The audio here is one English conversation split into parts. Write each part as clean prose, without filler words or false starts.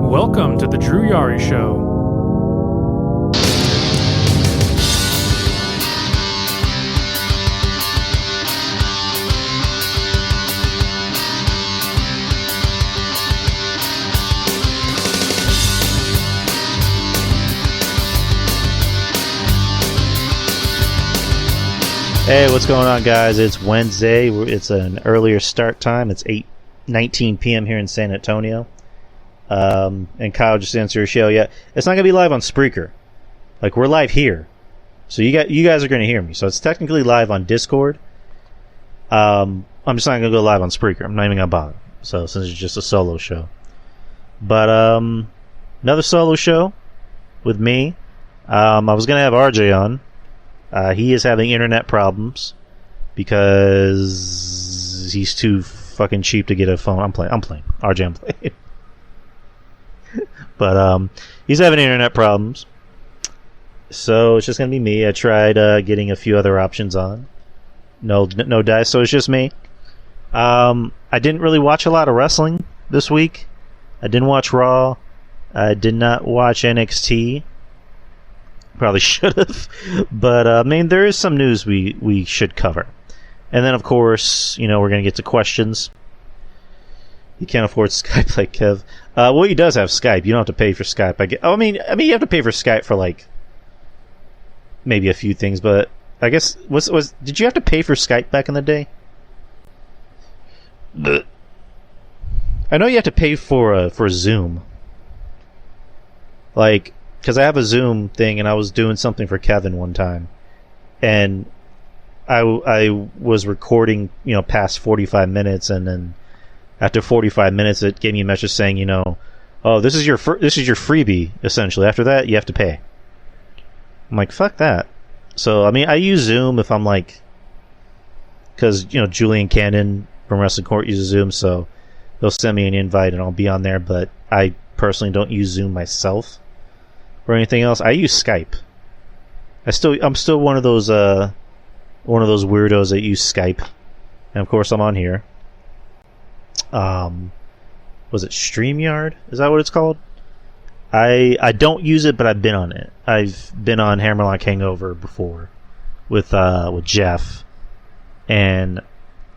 Welcome to the Drew Yari Show. Hey, what's going on, guys? It's Wednesday. It's an earlier start time. It's 8:19 p.m. here in San Antonio. And Kyle just answered your show. Yeah, it's not going to be live on Spreaker. Like, we're live here. So you guys are going to hear me. So it's technically live on Discord. I'm just not going to go live on Spreaker. I'm not even going to bother. So since it's just a solo show. But another solo show with me. I was going to have RJ on. He is having internet problems because he's too fucking cheap to get a phone. I'm playing. RJ, I'm playing. But he's having internet problems. So it's just going to be me. I tried getting a few other options on. No dice, so it's just me. I didn't really watch a lot of wrestling this week. I didn't watch Raw. I did not watch NXT. Probably should have, but I mean, there is some news we should cover, and then of course, we're gonna get to questions. You can't afford Skype like Kev. Well, he does have Skype. You don't have to pay for Skype. I mean, you have to pay for Skype for like maybe a few things, but I guess did you have to pay for Skype back in the day? I know you have to pay for Zoom, like. Because I have a Zoom thing, and I was doing something for Kevin one time, and I was recording, past 45 minutes, and then after 45 minutes, it gave me a message saying, oh, this is your freebie. Essentially, after that, you have to pay. I'm like, fuck that. So I mean, I use Zoom if I'm like, because Julian Cannon from Wrestling Court uses Zoom, so they'll send me an invite, and I'll be on there. But I personally don't use Zoom myself. Or anything else. I use Skype. I'm still one of those weirdos that use Skype, and of course I'm on here. Was it StreamYard? Is that what it's called? I don't use it, but I've been on it. I've been on Hammerlock Hangover before with Jeff, and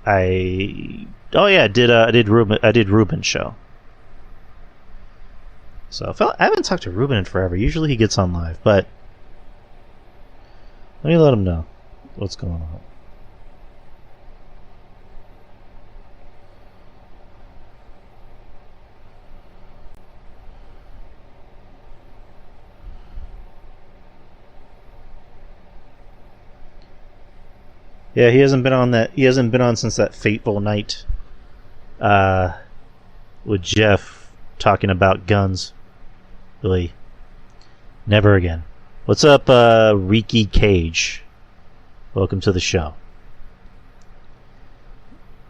I did Ruben's show. So I haven't talked to Ruben in forever. Usually he gets on live, but let me let him know what's going on. Yeah, he hasn't been on that. He hasn't been on since that fateful night with Jeff talking about guns. Really, never again. What's up, Riki Cage? Welcome to the show.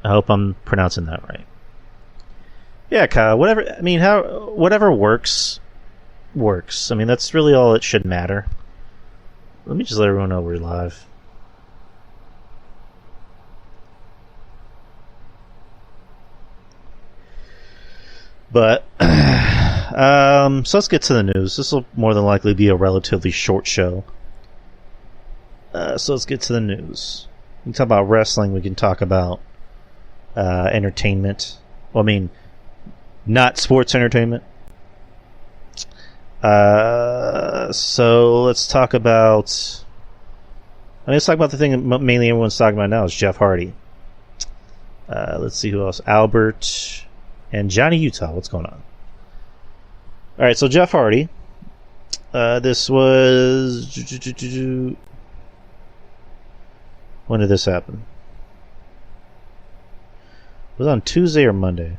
I hope I'm pronouncing that right. Yeah, Kyle. Whatever works. I mean, that's really all that should matter. Let me just let everyone know we're live. But so let's get to the news. This will more than likely be a relatively short show. So let's get to the news. We can talk about wrestling. We can talk about entertainment. Well, I mean, not sports entertainment. So let's talk about. Let's talk about the thing that mainly everyone's talking about now is Jeff Hardy. Let's see who else. Albert and Johnny Utah. What's going on? All right, so Jeff Hardy. This was. When did this happen? Was it on Tuesday or Monday?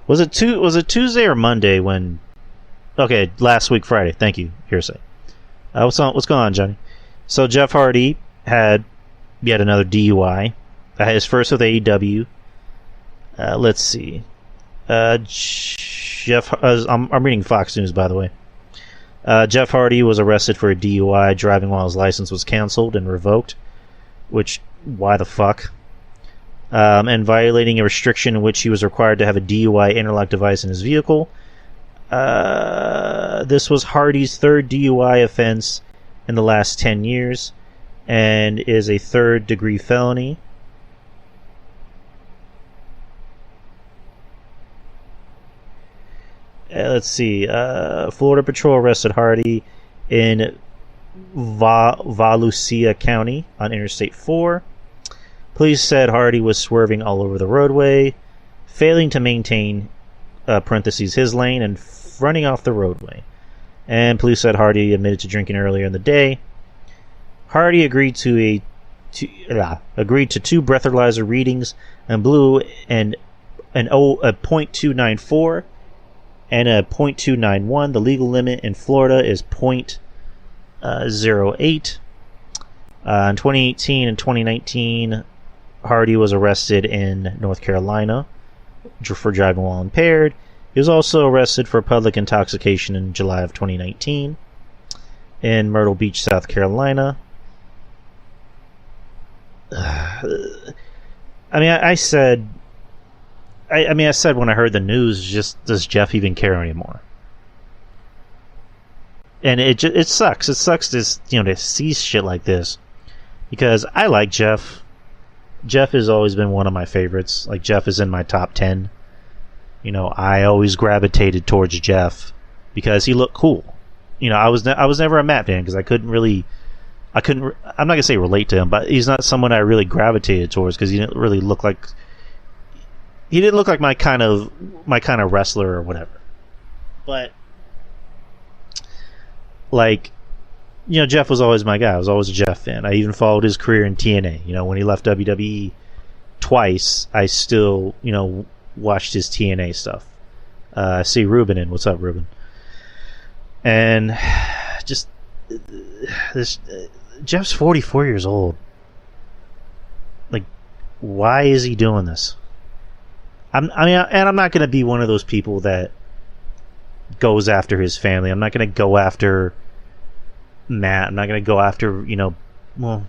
Was it Tuesday or Monday when? Okay, last week Friday. Thank you, Hearsay. What's going on, Johnny? So Jeff Hardy had yet another DUI. His first with AEW. Let's see. I'm reading Fox News, by the way. Jeff Hardy was arrested for a DUI, driving while his license was canceled and revoked. Which, why the fuck? and violating a restriction in which he was required to have a DUI interlock device in his vehicle. This was Hardy's third DUI offense in the last 10 years and is a third-degree felony. Let's see. Florida Patrol arrested Hardy in Volusia County on Interstate 4. Police said Hardy was swerving all over the roadway, failing to maintain parentheses his lane, and running off the roadway. And police said Hardy admitted to drinking earlier in the day. Hardy agreed to two breathalyzer readings and blew a .294 and a .291. The legal limit in Florida is .08. In 2018 and 2019, Hardy was arrested in North Carolina for driving while impaired. He was also arrested for public intoxication in July of 2019 in Myrtle Beach, South Carolina. I said when I heard the news, just does Jeff even care anymore? And it sucks. It sucks to see shit like this, because I like Jeff. Jeff has always been one of my favorites. Like, Jeff is in my top 10. I always gravitated towards Jeff because he looked cool. I was never a Matt fan because I couldn't. I'm not gonna say relate to him, but he's not someone I really gravitated towards because he didn't really look like. He didn't look like my kind of wrestler or whatever. But Jeff was always my guy. I was always a Jeff fan. I even followed his career in TNA. When he left WWE twice, I still, watched his TNA stuff. I see Ruben in. What's up, Ruben? And just this, Jeff's 44 years old. Like, why is he doing this? I'm not going to be one of those people that goes after his family. I'm not going to go after Matt. I'm not going to go after, well,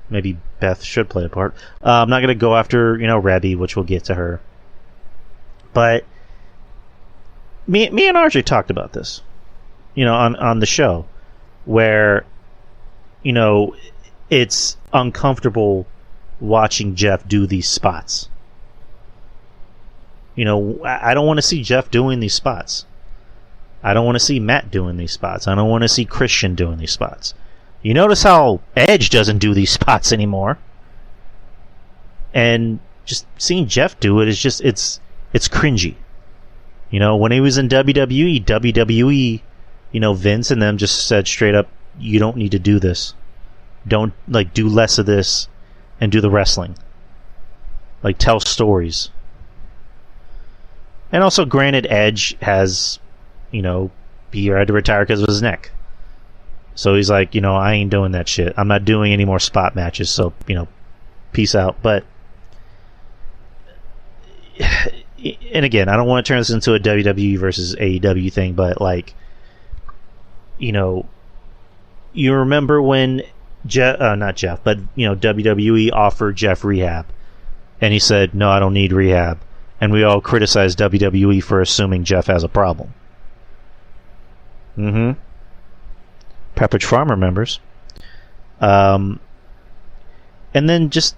maybe Beth should play a part. I'm not going to go after, Rebby, which we'll get to her. But me and RJ talked about this, on the show, where, it's uncomfortable watching Jeff do these spots. I don't want to see Jeff doing these spots. I don't want to see Matt doing these spots. I don't want to see Christian doing these spots. You notice how Edge doesn't do these spots anymore. And just seeing Jeff do it is just, it's cringy. When he was in WWE, Vince and them just said straight up, you don't need to do this. Don't, do less of this and do the wrestling. Tell stories. And also, granted, Edge has, he had to retire because of his neck. So he's like, I ain't doing that shit. I'm not doing any more spot matches, so, peace out. But, and again, I don't want to turn this into a WWE versus AEW thing, but, you remember when WWE offered Jeff rehab, and he said, no, I don't need rehab. And we all criticized WWE for assuming Jeff has a problem. Mm-hmm. Pepperidge Farm remembers. And then just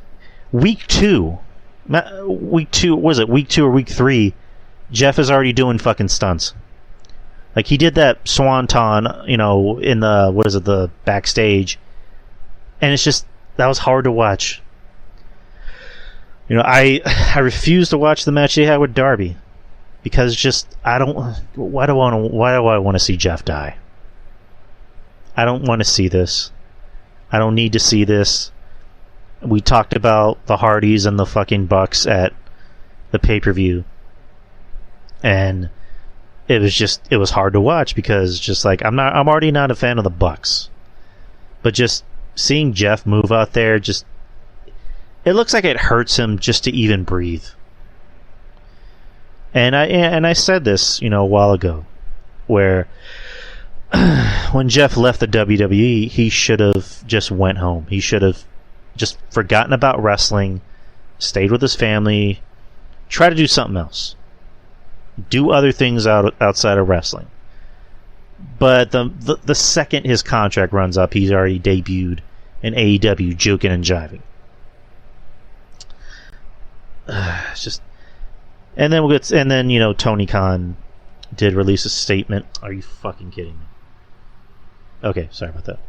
week two, was it week 2 or week 3? Jeff is already doing fucking stunts. He did that swanton, in the backstage, and it's just, that was hard to watch. I refuse to watch the match they had with Darby because why do I want to see Jeff die? I don't want to see this. I don't need to see this. We talked about the Hardys and the fucking Bucks at the pay-per-view, and it was hard to watch because I'm already not a fan of the Bucks, but just seeing Jeff move out there, it looks like it hurts him just to even breathe. And I said this, a while ago, where when Jeff left the WWE, he should have just went home. He should have just forgotten about wrestling, stayed with his family, try to do something else. Do other things outside of wrestling. But the second his contract runs up, he's already debuted in AEW, joking and jiving. It's just, and then you know, Tony Khan did release a statement. Are you fucking kidding me? Okay, sorry about that.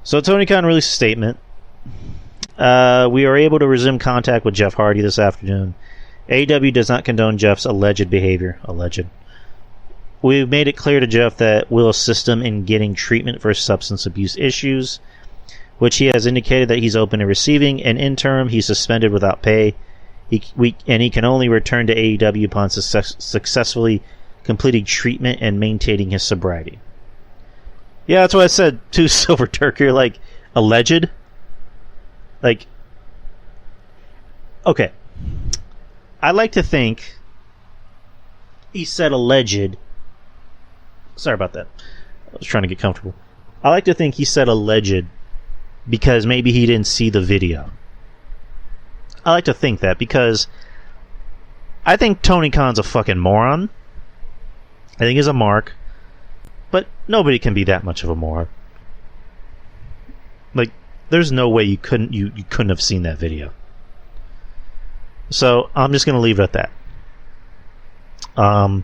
So Tony Khan released a statement. We are able to resume contact with Jeff Hardy this afternoon. AEW does not condone Jeff's alleged behavior. Alleged. We've made it clear to Jeff that we'll assist him in getting treatment for substance abuse issues, which he has indicated that he's open to receiving. And in interim, he's suspended without pay. He can only return to AEW upon successfully completing treatment and maintaining his sobriety. Yeah, that's what I said to Silver Turkey. Like, alleged? Like, okay. I like to think he said alleged. Sorry about that. I was trying to get comfortable. I like to think he said alleged because maybe he didn't see the video. I like to think that because I think Tony Khan's a fucking moron. I think he's a mark. But nobody can be that much of a moron. Like, there's no way you couldn't have seen that video. So I'm just going to leave it at that. And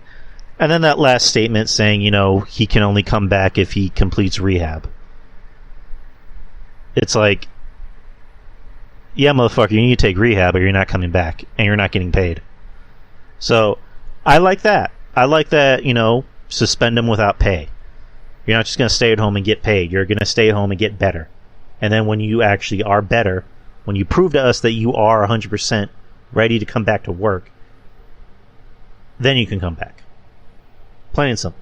then that last statement saying, you know, he can only come back if he completes rehab. It's like, yeah, motherfucker, you need to take rehab or you're not coming back and you're not getting paid. So I like that. I like that, you know, suspend him without pay. You're not just going to stay at home and get paid. You're going to stay at home and get better. And then when you actually are better, when you prove to us that you are 100% ready to come back to work, then you can come back. Plain and simple.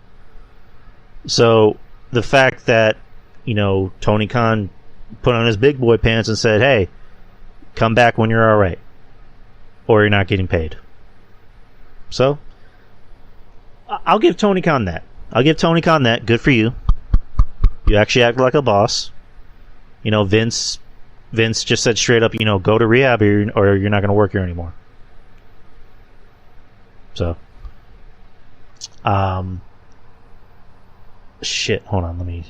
So the fact that, you know, Tony Khan put on his big boy pants and said, hey, come back when you're alright, or you're not getting paid. So I'll give Tony Khan that. Good for you. You actually act like a boss. You know, Vince just said straight up, you know, go to rehab or you're not going to work here anymore. So shit, hold on, let me...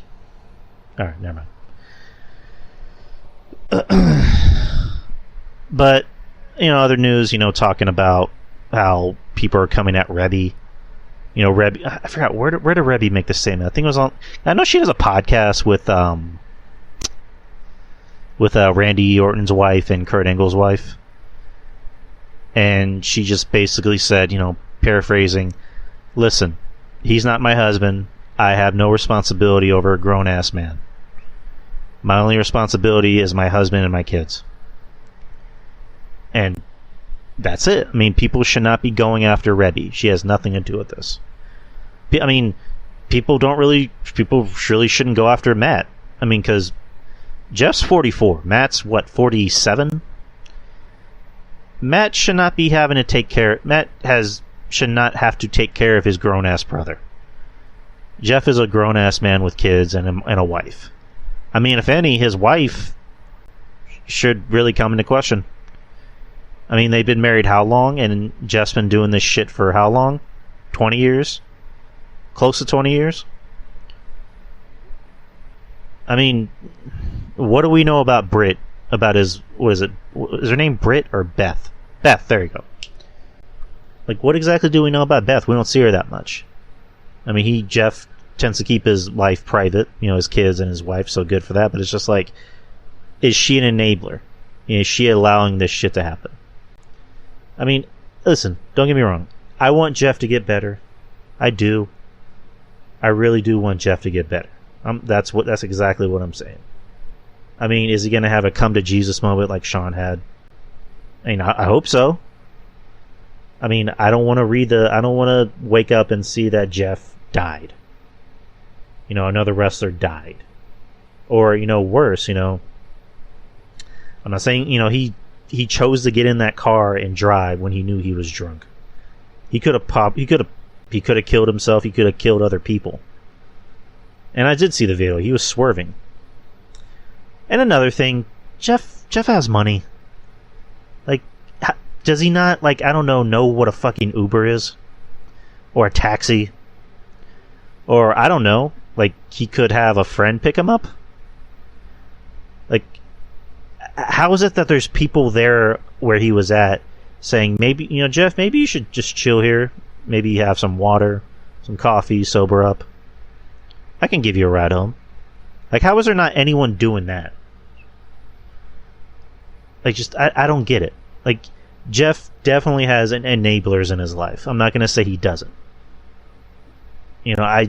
Alright, never mind. But, you know, other news, you know, talking about how people are coming at Rebby. You know, Rebby... I forgot, where did Rebby make this statement? I think it was on... I know she has a podcast with Randy Orton's wife and Kurt Angle's wife. And she just basically said, you know, paraphrasing, listen, he's not my husband. I have no responsibility over a grown-ass man. My only responsibility is my husband and my kids. And that's it. I mean, people should not be going after Rebby. She has nothing to do with this. I mean, people really shouldn't go after Matt. I mean, because Jeff's 44. Matt's, 47? Matt should not be having to take care... should not have to take care of his grown-ass brother. Jeff is a grown-ass man with kids and a wife. I mean, if any, his wife should really come into question. I mean, they've been married how long? And Jeff's been doing this shit for how long? 20 years? Close to 20 years? I mean, what do we know about Britt? About his... What is it? Is her name Britt or Beth? Beth, there you go. Like, what exactly do we know about Beth? We don't see her that much. I mean, Jeff tends to keep his life private, you know, his kids and his wife, so good for that, but it's just like, is she an enabler? Is she allowing this shit to happen? I mean, listen, don't get me wrong. I want Jeff to get better. I do. I really do want Jeff to get better. That's exactly what I'm saying. I mean, is he going to have a come to Jesus moment like Sean had? I mean, I hope so. I mean, I don't want to wake up and see that Jeff died. You know, another wrestler died. Or, you know, worse, you know. I'm not saying, you know, he chose to get in that car and drive when he knew he was drunk. He could have killed himself, he could have killed other people. And I did see the video, he was swerving. And another thing, Jeff has money. does he not, like, I don't know what a fucking Uber is? Or a taxi? Or, I don't know, like, he could have a friend pick him up? Like, how is it that there's people there where he was at saying, maybe, you know, Jeff, maybe you should just chill here. Maybe have some water, some coffee, sober up. I can give you a ride home. Like, how is there not anyone doing that? Like, just, I don't get it. Like, Jeff definitely has enablers in his life. I'm not going to say he doesn't. You know,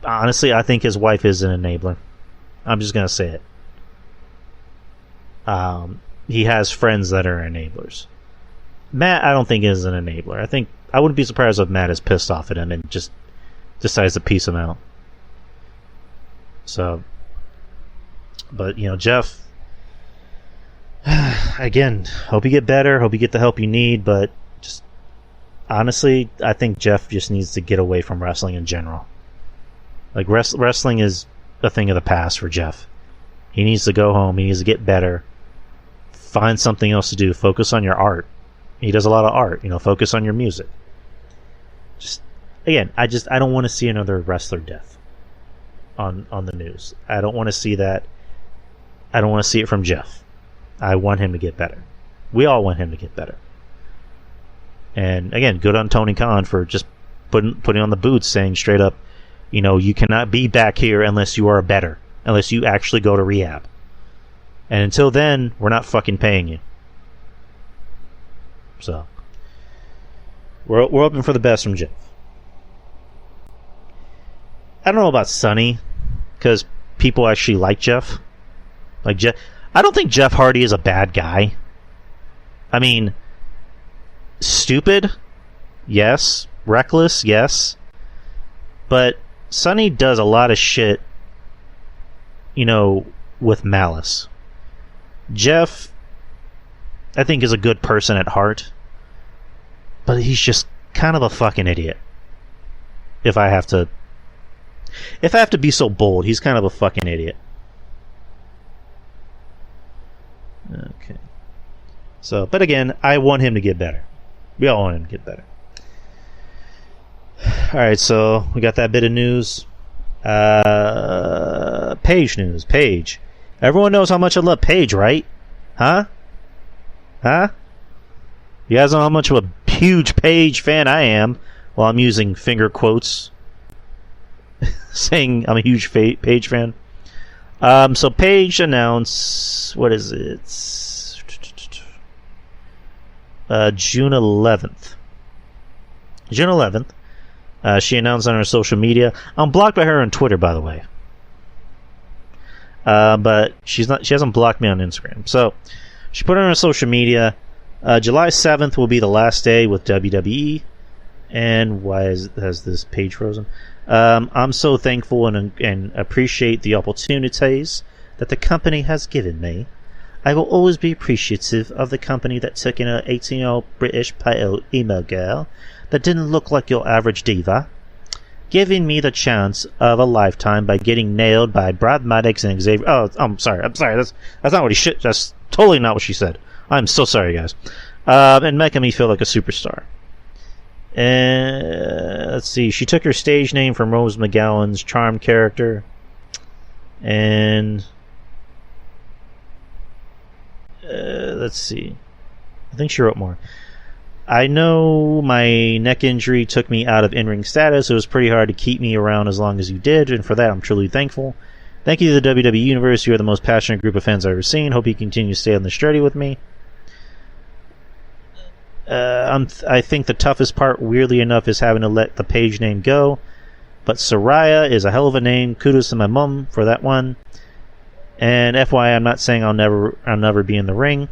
honestly, I think his wife is an enabler. I'm just going to say it. He has friends that are enablers. Matt, I don't think is an enabler. I wouldn't be surprised if Matt is pissed off at him and just decides to peace him out. So, but, you know, Jeff, again, hope you get better, hope you get the help you need, but just, honestly, I think Jeff just needs to get away from wrestling in general. Like, wrestling is a thing of the past for Jeff. He needs to go home, he needs to get better, find something else to do, focus on your art. He does a lot of art, you know, focus on your music. Just, again, I don't want to see another wrestler death on the news. I don't want to see that. I don't want to see it from Jeff. I want him to get better. We all want him to get better. And again, good on Tony Khan for just putting on the boots, saying straight up, you know, you cannot be back here unless you are better, unless you actually go to rehab. And until then, we're not fucking paying you. So, we're hoping for the best from Jeff. I don't know about Sonny, because people actually like Jeff. Like Jeff, I don't think Jeff Hardy is a bad guy. I mean, stupid, yes. Reckless, yes. But Sonny does a lot of shit, you know, with malice. Jeff, I think, is a good person at heart, but he's just kind of a fucking idiot. If I have to be so bold, he's kind of a fucking idiot. Okay. So, but again, I want him to get better. We all want him to get better. Alright, so we got that bit of news. Paige news. Paige. Everyone knows how much I love Paige, right? Huh? You guys know how much of a huge Paige fan I am. Well, I'm using finger quotes saying I'm a huge Paige fan. So Paige announced, what is it? June 11th. June 11th. She announced on her social media. I'm blocked by her on Twitter, by the way. But she hasn't blocked me on Instagram. So she put it on her social media. July 7th will be the last day with WWE. And why has this page frozen? I'm so thankful and appreciate the opportunities that the company has given me. I will always be appreciative of the company that took in an 18-year-old British pale emo girl that didn't look like your average diva, giving me the chance of a lifetime by getting nailed by Brad Maddox and Xavier. Oh, I'm sorry. That's not what that's totally not what she said. I'm so sorry, guys. And making me feel like a superstar. And let's see. She took her stage name from Rose McGowan's Charmed character. And let's see. I think she wrote more. I know my neck injury took me out of in-ring status. It was pretty hard to keep me around as long as you did, and for that I'm truly thankful. Thank you to the WWE Universe. You are the most passionate group of fans I've ever seen. Hope you continue to stay on this journey with me. I think the toughest part, weirdly enough, is having to let the Paige name go. But Soraya is a hell of a name. Kudos to my mom for that one. And FYI, I'm not saying I'll never be in the ring.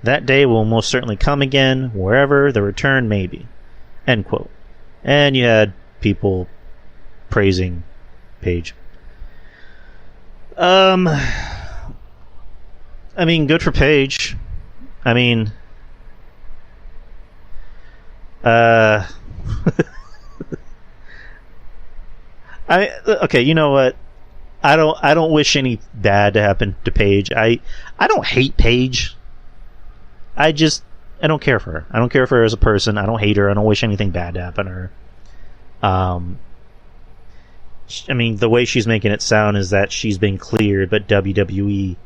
That day will most certainly come again, wherever the return may be. End quote. And you had people praising Paige. I mean, good for Paige. I mean, okay, you know what? I don't wish any bad to happen to Paige. I don't hate Paige. I don't care for her. I don't care for her as a person. I don't hate her. I don't wish anything bad to happen to her. I mean, the way she's making it sound is that she's been cleared, but WWE,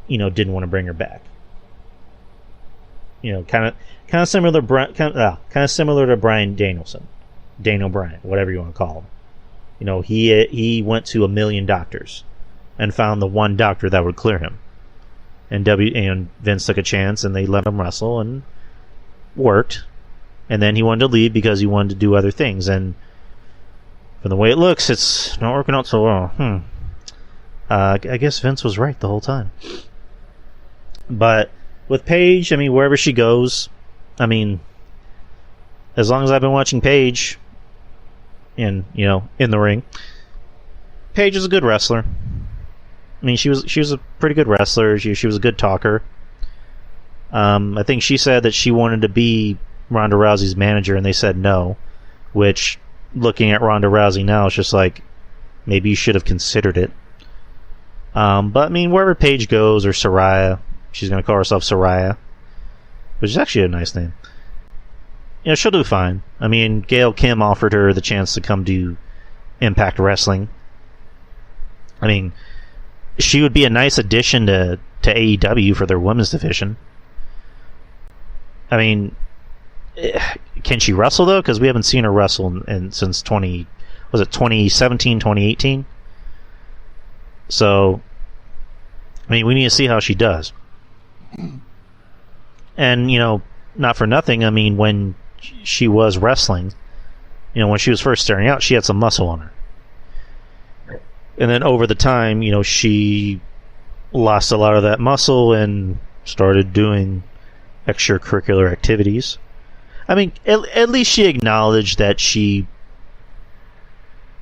didn't want to bring her back. Kind of similar to Bryan Danielson, Daniel Bryan, whatever you want to call him. He went to 1 million doctors and found the one doctor that would clear him. And Vince took a chance, and they let him wrestle, and worked. And then he wanted to leave because he wanted to do other things. And from the way it looks, it's not working out so well. I guess Vince was right the whole time. But with Paige, I mean, wherever she goes, I mean, as long as I've been watching Paige in the ring, Paige is a good wrestler. I mean, she was a pretty good wrestler. She was a good talker. I think she said that she wanted to be Ronda Rousey's manager, and they said no. Which, looking at Ronda Rousey now, it's just like, maybe you should have considered it. But I mean, wherever Paige goes, or Saraya, she's going to call herself Saraya, which is actually a nice name. She'll do fine. I mean, Gail Kim offered her the chance to come do Impact Wrestling. I mean, she would be a nice addition to AEW for their women's division. I mean, can she wrestle, though? Because we haven't seen her wrestle since 2017, 2018? So, I mean, we need to see how she does. And, not for nothing, I mean, when she was wrestling, when she was first starting out, she had some muscle on her. And then over the time, she lost a lot of that muscle and started doing extracurricular activities. I mean, at least she acknowledged that she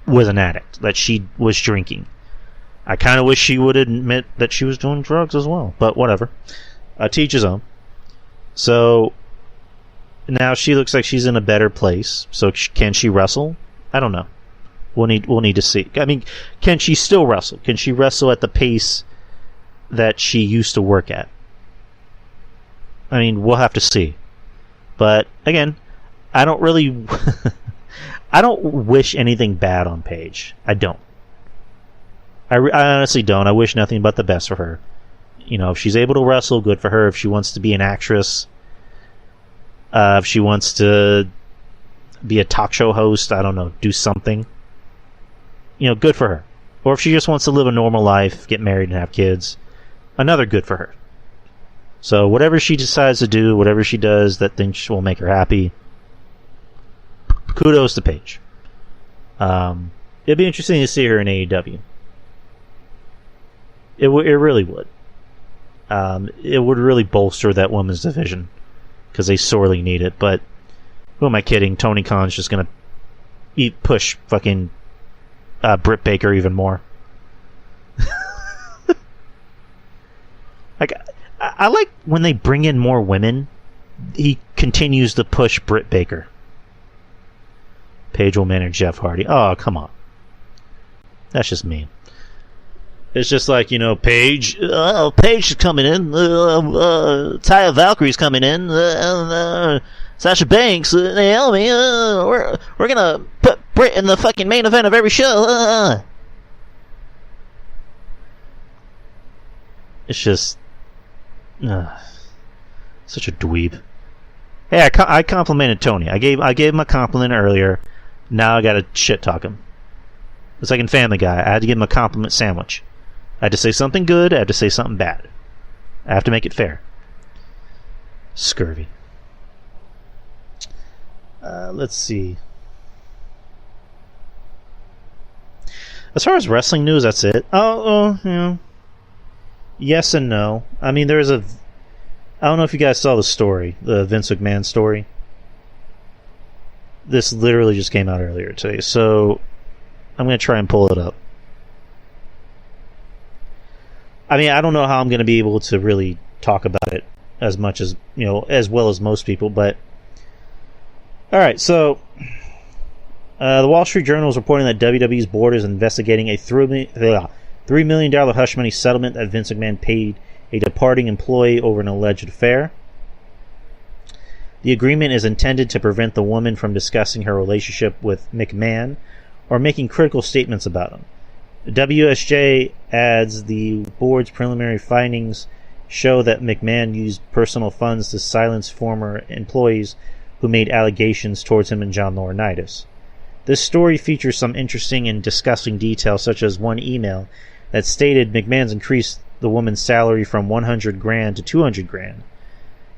was an addict, that she was drinking. I kind of wish she would admit that she was doing drugs as well, but whatever. To each his own. So now she looks like she's in a better place. So can she wrestle? I don't know. We'll need to see. I mean, can she still wrestle? Can she wrestle at the pace that she used to work at? I mean, we'll have to see. But again, I don't really I don't wish anything bad on Paige. I don't. I honestly don't. I wish nothing but the best for her. If she's able to wrestle, good for her. If she wants to be an actress, if she wants to be a talk show host, I don't know, do something. Good for her. Or if she just wants to live a normal life, get married and have kids, another good for her. So whatever she decides to do, whatever she does that thinks will make her happy, kudos to Paige. It'd be interesting to see her in AEW. It really would. It would really bolster that women's division because they sorely need it. But who am I kidding? Tony Khan's just gonna push fucking Britt Baker even more. Like, I like when they bring in more women. He continues to push Britt Baker. Paige will manage Jeff Hardy. Oh, come on. That's just mean. It's just like, Paige. Paige is coming in. Taya Valkyrie's coming in. Sasha Banks, Naomi. We're gonna put Britt in the fucking main event of every show. It's just such a dweeb. Hey, I complimented Tony. I gave him a compliment earlier. Now I gotta shit talk him. It's like in Family Guy. I had to give him a compliment sandwich. I had to say something good. I had to say something bad. I have to make it fair. Scurvy. Let's see. As far as wrestling news, that's it. Yes and no. I mean, I don't know if you guys saw the story, the Vince McMahon story. This literally just came out earlier today, so I'm going to try and pull it up. I mean, I don't know how I'm going to be able to really talk about it as much as, as well as most people, but alright, so the Wall Street Journal is reporting that WWE's board is investigating a $3 million hush money settlement that Vince McMahon paid a departing employee over an alleged affair. The agreement is intended to prevent the woman from discussing her relationship with McMahon or making critical statements about him. WSJ adds the board's preliminary findings show that McMahon used personal funds to silence former employees who made allegations towards him and John Laurinaitis. This story features some interesting and disgusting details, such as one email that stated McMahon's increased the woman's salary from $100,000 to $200,000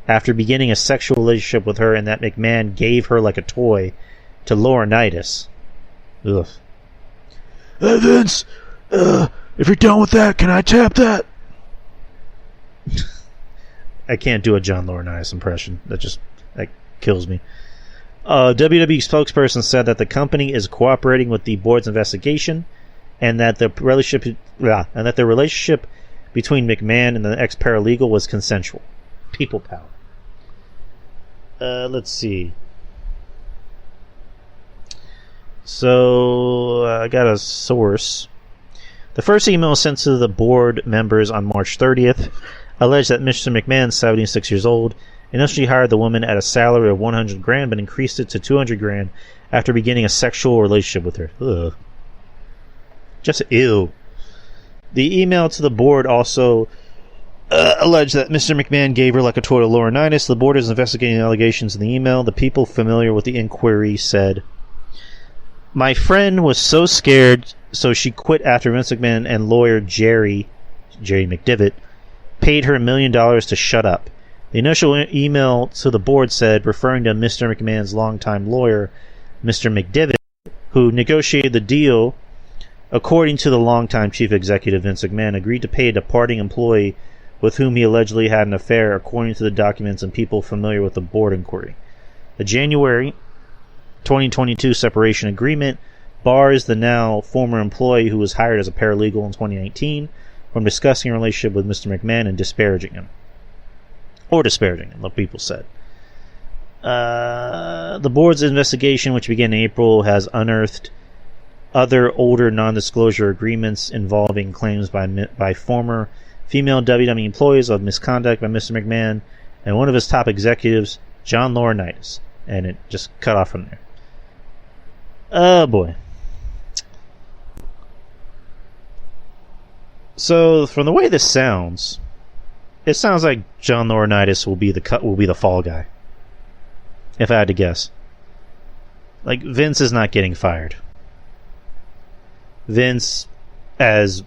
after beginning a sexual relationship with her, and that McMahon gave her like a toy to Laurinaitis. Ugh. Hey Vince, if you're done with that, can I tap that? I can't do a John Laurinaitis impression. That kills me. WWE spokesperson said that the company is cooperating with the board's investigation, and that the relationship between McMahon and the ex-paralegal was consensual. People power. Let's see. So, I got a source. The first email sent to the board members on March 30th alleged that Mr. McMahon, 76 years old, initially hired the woman at a salary of $100,000 but increased it to $200,000 after beginning a sexual relationship with her. Ugh. Just ew. The email to the board also alleged that Mr. McMahon gave her like a toy to Laurinaitis. The board is investigating the allegations in the email. The people familiar with the inquiry said, "My friend was so scared, so she quit after Vince McMahon and lawyer Jerry McDivitt paid her $1 million to shut up." The initial email to the board said, referring to Mr. McMahon's longtime lawyer, Mr. McDivitt, who negotiated the deal, according to the longtime chief executive Vince McMahon, agreed to pay a departing employee with whom he allegedly had an affair, according to the documents and people familiar with the board inquiry. The January 2022 separation agreement bars the now former employee who was hired as a paralegal in 2019 from discussing a relationship with Mr. McMahon and disparaging him. Or disparaging him, like people said. The board's investigation, which began in April, has unearthed other older non-disclosure agreements involving claims by former female WWE employees of misconduct by Mr. McMahon and one of his top executives, John Laurinaitis. And it just cut off from there. Oh boy. So, from the way this sounds, it sounds like John Laurinaitis will be the fall guy. If I had to guess. Like, Vince is not getting fired. Vince has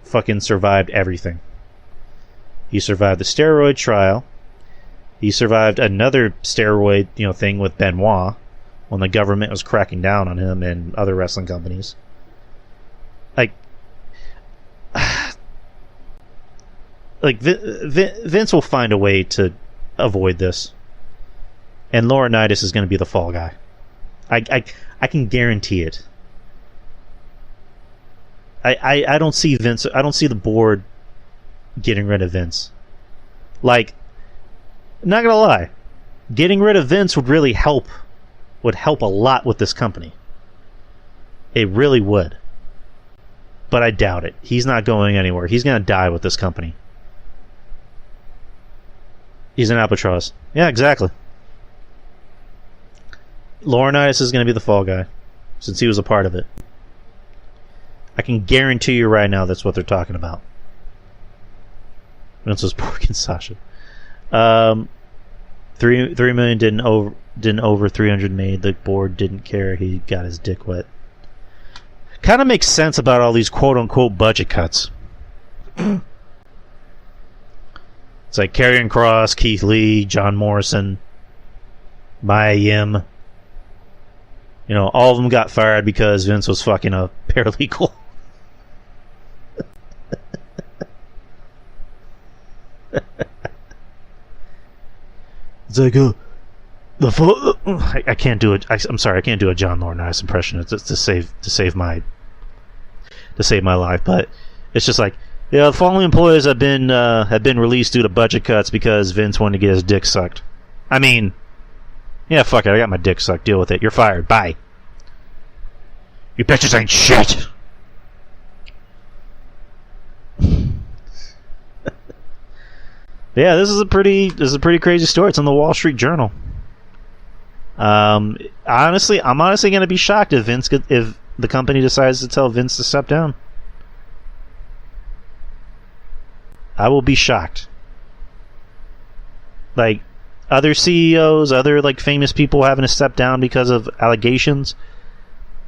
fucking survived everything. He survived the steroid trial. He survived another steroid, thing with Benoit when the government was cracking down on him and other wrestling companies. Vince will find a way to avoid this, and Laurinaitis is going to be the fall guy. I can guarantee it. I don't see Vince. I don't see the board getting rid of Vince. Like, not gonna lie, getting rid of Vince would really help. Would help a lot with this company. It really would. But I doubt it. He's not going anywhere. He's gonna die with this company. He's an albatross. Yeah, exactly. Laurinaitis is going to be the fall guy, since he was a part of it. I can guarantee you right now that's what they're talking about. Vince was porking Sasha. 3 million didn't over 300 made. The board didn't care. He got his dick wet. Kind of makes sense about all these quote unquote budget cuts. It's like Karrion Kross, Keith Lee, John Morrison, Mia Yim. All of them got fired because Vince was fucking a paralegal. It's like I can't do it. I'm sorry, I can't do a John Laurinaitis impression. It's to save my life. But it's just like, the following employees have been released due to budget cuts because Vince wanted to get his dick sucked. I mean, yeah, fuck it. I got my dick sucked. Deal with it. You're fired. Bye. You bitches ain't shit. Yeah, this is a pretty crazy story. It's in the Wall Street Journal. Honestly, I'm honestly going to be shocked if if the company decides to tell Vince to step down. I will be shocked. Like, other CEOs, other like famous people having to step down because of allegations,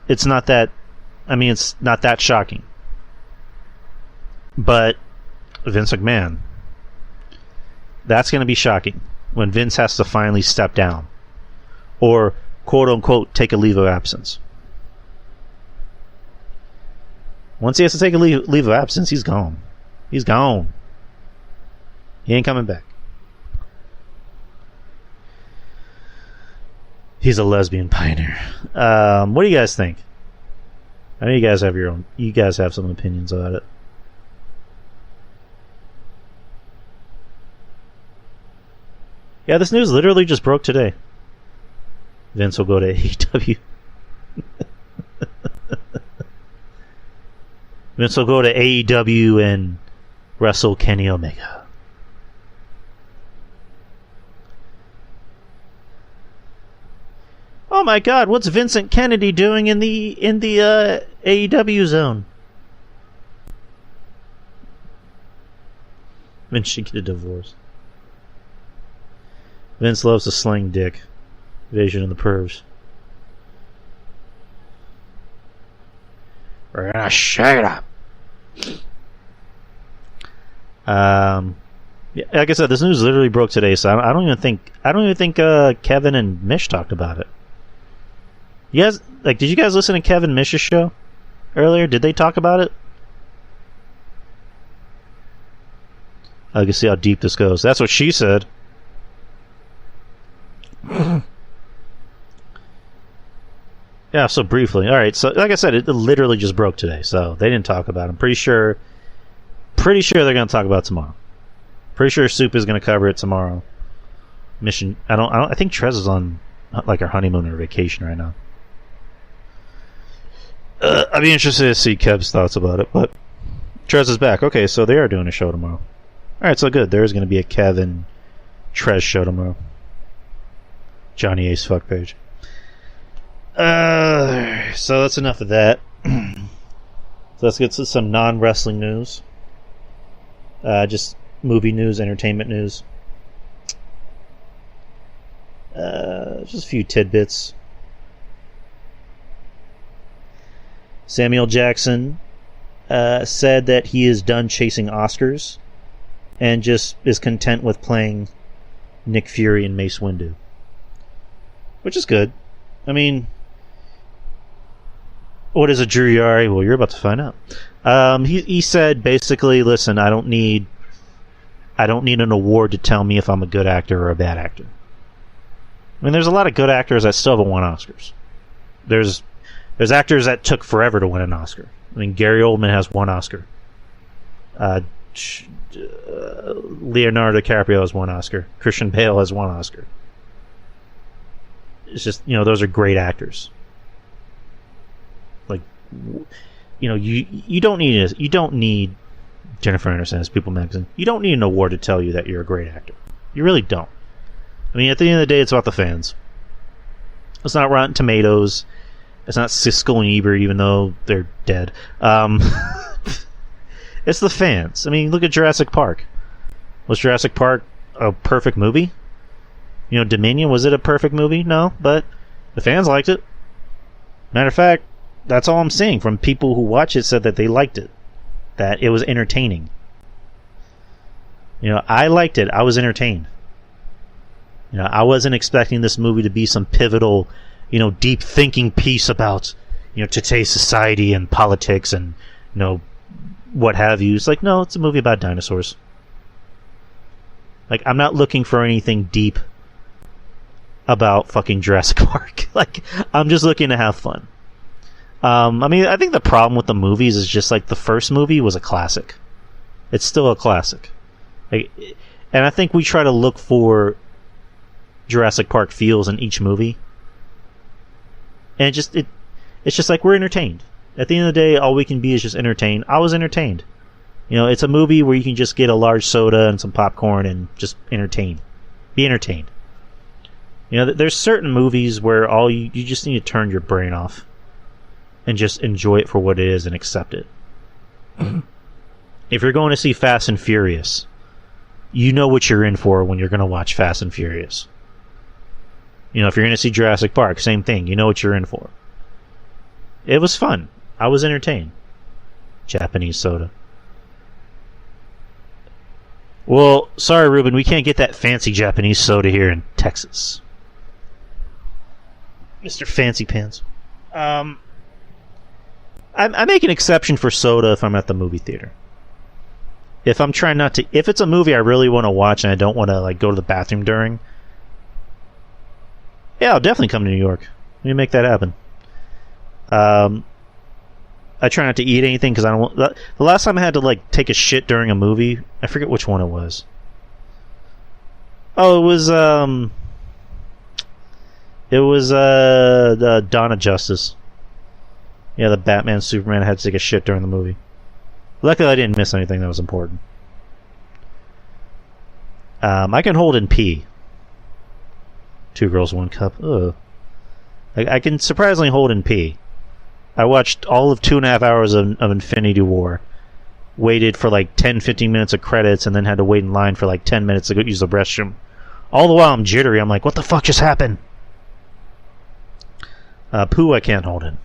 it's not that shocking. But Vince McMahon, that's going to be shocking when Vince has to finally step down or quote unquote take a leave of absence. Once he has to take a leave of absence, he's gone. He's gone. He ain't coming back. He's a lesbian pioneer. What do you guys think? I know you guys have you guys have some opinions about it. Yeah, this news literally just broke today. Vince will go to AEW. Vince will go to AEW and wrestle Kenny Omega. Oh my God! What's Vincent Kennedy doing in the AEW zone? Vince should get a divorce. Vince loves to sling dick. Invasion of the Pervs. We're gonna shake it up. Yeah, like I said, this news literally broke today, so I don't even think Kevin and Mish talked about it. You guys, did you guys listen to Kevin Mish's show earlier? Did they talk about it? I can see how deep this goes. That's what she said. Yeah, so briefly. Alright, so like I said, it literally just broke today, so they didn't talk about it. I'm pretty sure they're going to talk about it tomorrow. Pretty sure Soup is going to cover it tomorrow. Mission. I think Trez is on like her honeymoon or vacation right now. I'd be interested to see Kev's thoughts about it, but Trez is back. Okay, so they are doing a show tomorrow. Alright, so good. There is going to be a Kev and Trez show tomorrow. Johnny Ace fuck page. So that's enough of that. So let's get to some non-wrestling news. Just movie news, entertainment news. Just a few tidbits. Samuel Jackson said that he is done chasing Oscars and just is content with playing Nick Fury and Mace Windu. Which is good. I mean, what is a Drew Yari? Well, you're about to find out. He said basically, listen, I don't need an award to tell me if I'm a good actor or a bad actor. I mean, there's a lot of good actors that still haven't won Oscars. There's actors that took forever to win an Oscar. I mean, Gary Oldman has one Oscar. Leonardo DiCaprio has one Oscar. Christian Bale has one Oscar. It's just, those are great actors. Like, you don't need Jennifer Aniston as People Magazine. You don't need an award to tell you that you're a great actor. You really don't. I mean, at the end of the day, it's about the fans. It's not Rotten Tomatoes. It's not Siskel and Ebert, even though they're dead. It's the fans. I mean, look at Jurassic Park. Was Jurassic Park a perfect movie? Dominion, was it a perfect movie? No, but the fans liked it. Matter of fact, that's all I'm seeing from people who watch it said that they liked it. That it was entertaining. I liked it. I was entertained. I wasn't expecting this movie to be some pivotal, deep thinking piece about, today's society and politics and, what have you. It's like, no, it's a movie about dinosaurs. Like, I'm not looking for anything deep about fucking Jurassic Park. Like, I'm just looking to have fun. I mean, I think the problem with the movies is just like the first movie was a classic. It's still a classic. And I think we try to look for Jurassic Park feels in each movie. And it's just like we're entertained. At the end of the day, all we can be is just entertained. I was entertained. It's a movie where you can just get a large soda and some popcorn and just entertain. Be entertained. You know, there's certain movies where all you just need to turn your brain off and just enjoy it for what it is and accept it. If you're going to see Fast and Furious, you know what you're in for when you're going to watch Fast and Furious. You know, if you're going to see Jurassic Park, same thing. You know what you're in for. It was fun. I was entertained. Japanese soda. Well, sorry, Ruben, we can't get that fancy Japanese soda here in Texas. Mr. Fancy Pants. I make an exception for soda if I'm at the movie theater. If I'm trying not to... If it's a movie I really want to watch and I don't want to like go to the bathroom during... Yeah, I'll definitely come to New York. Let me make that happen. I try not to eat anything because I don't want... The last time I had to like take a shit during a movie, I forget which one it was. Oh, it was the Dawn of Justice. Yeah, the Batman Superman had to take a shit during the movie. Luckily, I didn't miss anything that was important. I can hold and pee. 2 girls, 1 cup. Ugh. I can surprisingly hold and pee. I watched all of 2.5 hours of Infinity War. Waited for like 10-15 minutes of credits and then had to wait in line for like 10 minutes to go use the restroom. All the while I'm jittery. I'm like, what the fuck just happened? Poo I can't hold in.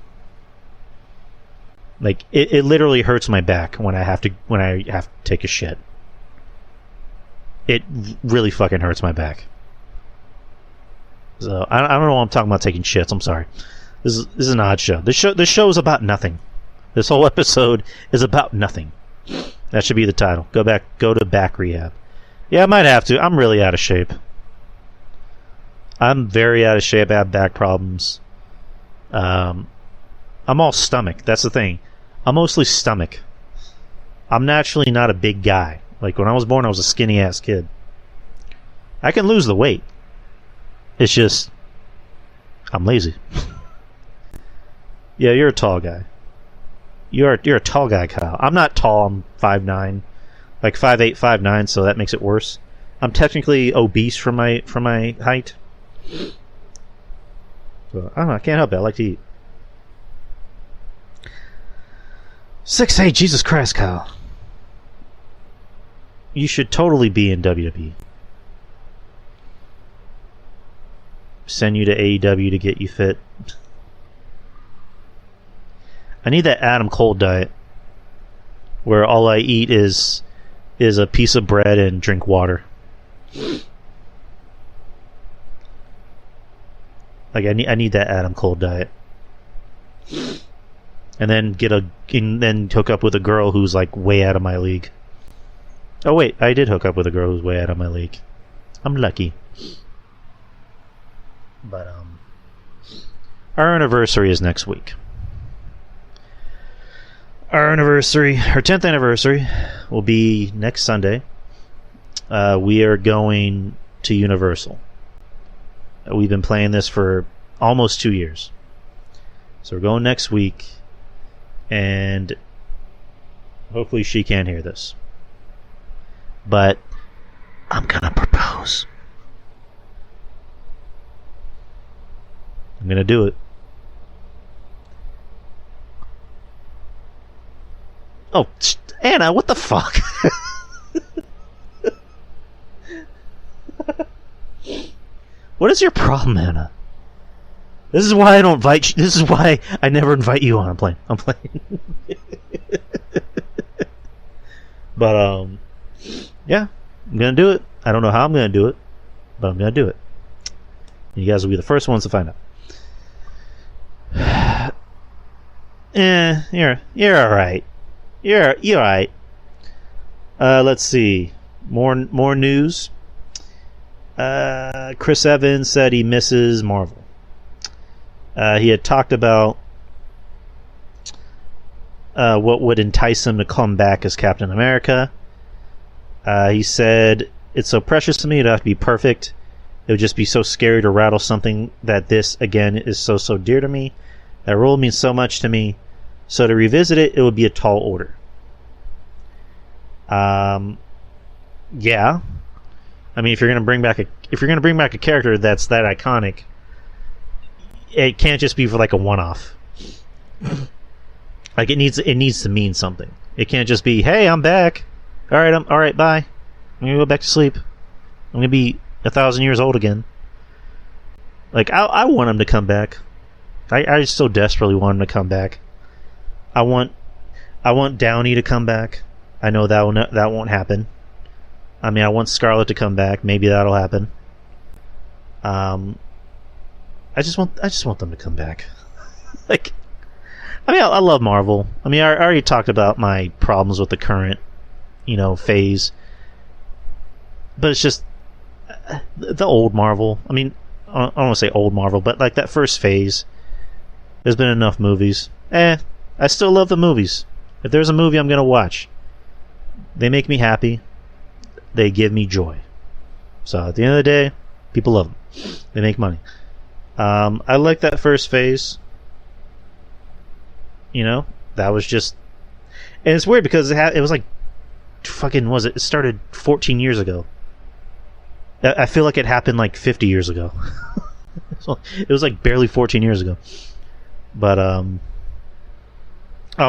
Like it literally hurts my back when I have to take a shit. It really fucking hurts my back. So I don't know why I'm talking about taking shits. I'm sorry. This is an odd show. This show is about nothing. This whole episode is about nothing. That should be the title. Go to back rehab. Yeah, I might have to. I'm really out of shape. I'm very out of shape. I have back problems. I'm all stomach. That's the thing. I'm mostly stomach. I'm naturally not a big guy. Like when I was born, I was a skinny ass kid. I can lose the weight. It's just I'm lazy. Yeah, you're a tall guy. You're a tall guy, Kyle. I'm not tall. I'm 5'9", like 5'8", 5'9", so that makes it worse. I'm technically obese from my height. So I don't know. I can't help it. I like to eat. 6'8", Jesus Christ, Kyle. You should totally be in WWE. Send you to AEW to get you fit. I need that Adam Cole diet where all I eat is a piece of bread and drink water. Like I need that Adam Cole diet. And then then hook up with a girl who's like way out of my league. Oh wait, I did hook up with a girl who's way out of my league. I'm lucky. But our anniversary is next week. Our 10th anniversary, will be next Sunday. We are going to Universal. We've been playing this for almost 2 years. So we're going next week, and hopefully she can't hear this. But I'm gonna propose. I'm gonna do it. Oh, Anna, what the fuck? What is your problem, Anna? This is why I don't invite you. This is why I never invite you on. I'm playing. But, yeah, I'm gonna do it. I don't know how I'm gonna do it, but I'm gonna do it. And you guys will be the first ones to find out. You're alright. You're alright. Let's see. More news. Chris Evans said he misses Marvel. He had talked about what would entice him to come back as Captain America. He said, "It's so precious to me, it'd have to be perfect. It would just be so scary to rattle something that this, again, is so dear to me. That role means so much to me. So to revisit it would be a tall order." Yeah. I mean, if you're gonna bring back a character that's that iconic, it can't just be for like a one-off. Like it needs to mean something. It can't just be, hey, I'm back. All right, bye. I'm gonna go back to sleep. I'm gonna be 1,000 years old again. Like I want him to come back. I so desperately want him to come back. I want Downey to come back. I know that won't happen. I mean, I want Scarlet to come back. Maybe that'll happen. I just want them to come back. Like, I mean, I love Marvel. I mean, I already talked about my problems with the current, phase. But it's just the old Marvel. I mean, I don't want to say old Marvel, but like that first phase. There's been enough movies. I still love the movies. If there's a movie I'm gonna watch, they make me happy. They give me joy. So at the end of the day, people love them. They make money. I like that first phase. That was just, and it's weird because it was like, it started 14 years ago. I feel like it happened like 50 years ago. So it was like barely 14 years ago. But I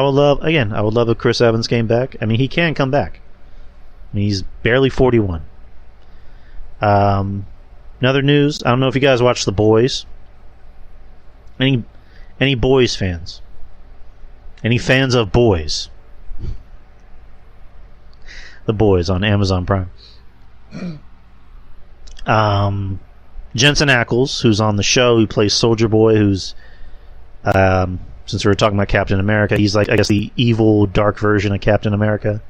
would love if Chris Evans came back. I mean, he can come back. I mean, he's barely 41. Another news. I don't know if you guys watch The Boys. Any Boys fans? Any fans of Boys? The Boys on Amazon Prime. Jensen Ackles, who's on the show, who plays Soldier Boy, who's since we were talking about Captain America, he's like, I guess, the evil, dark version of Captain America.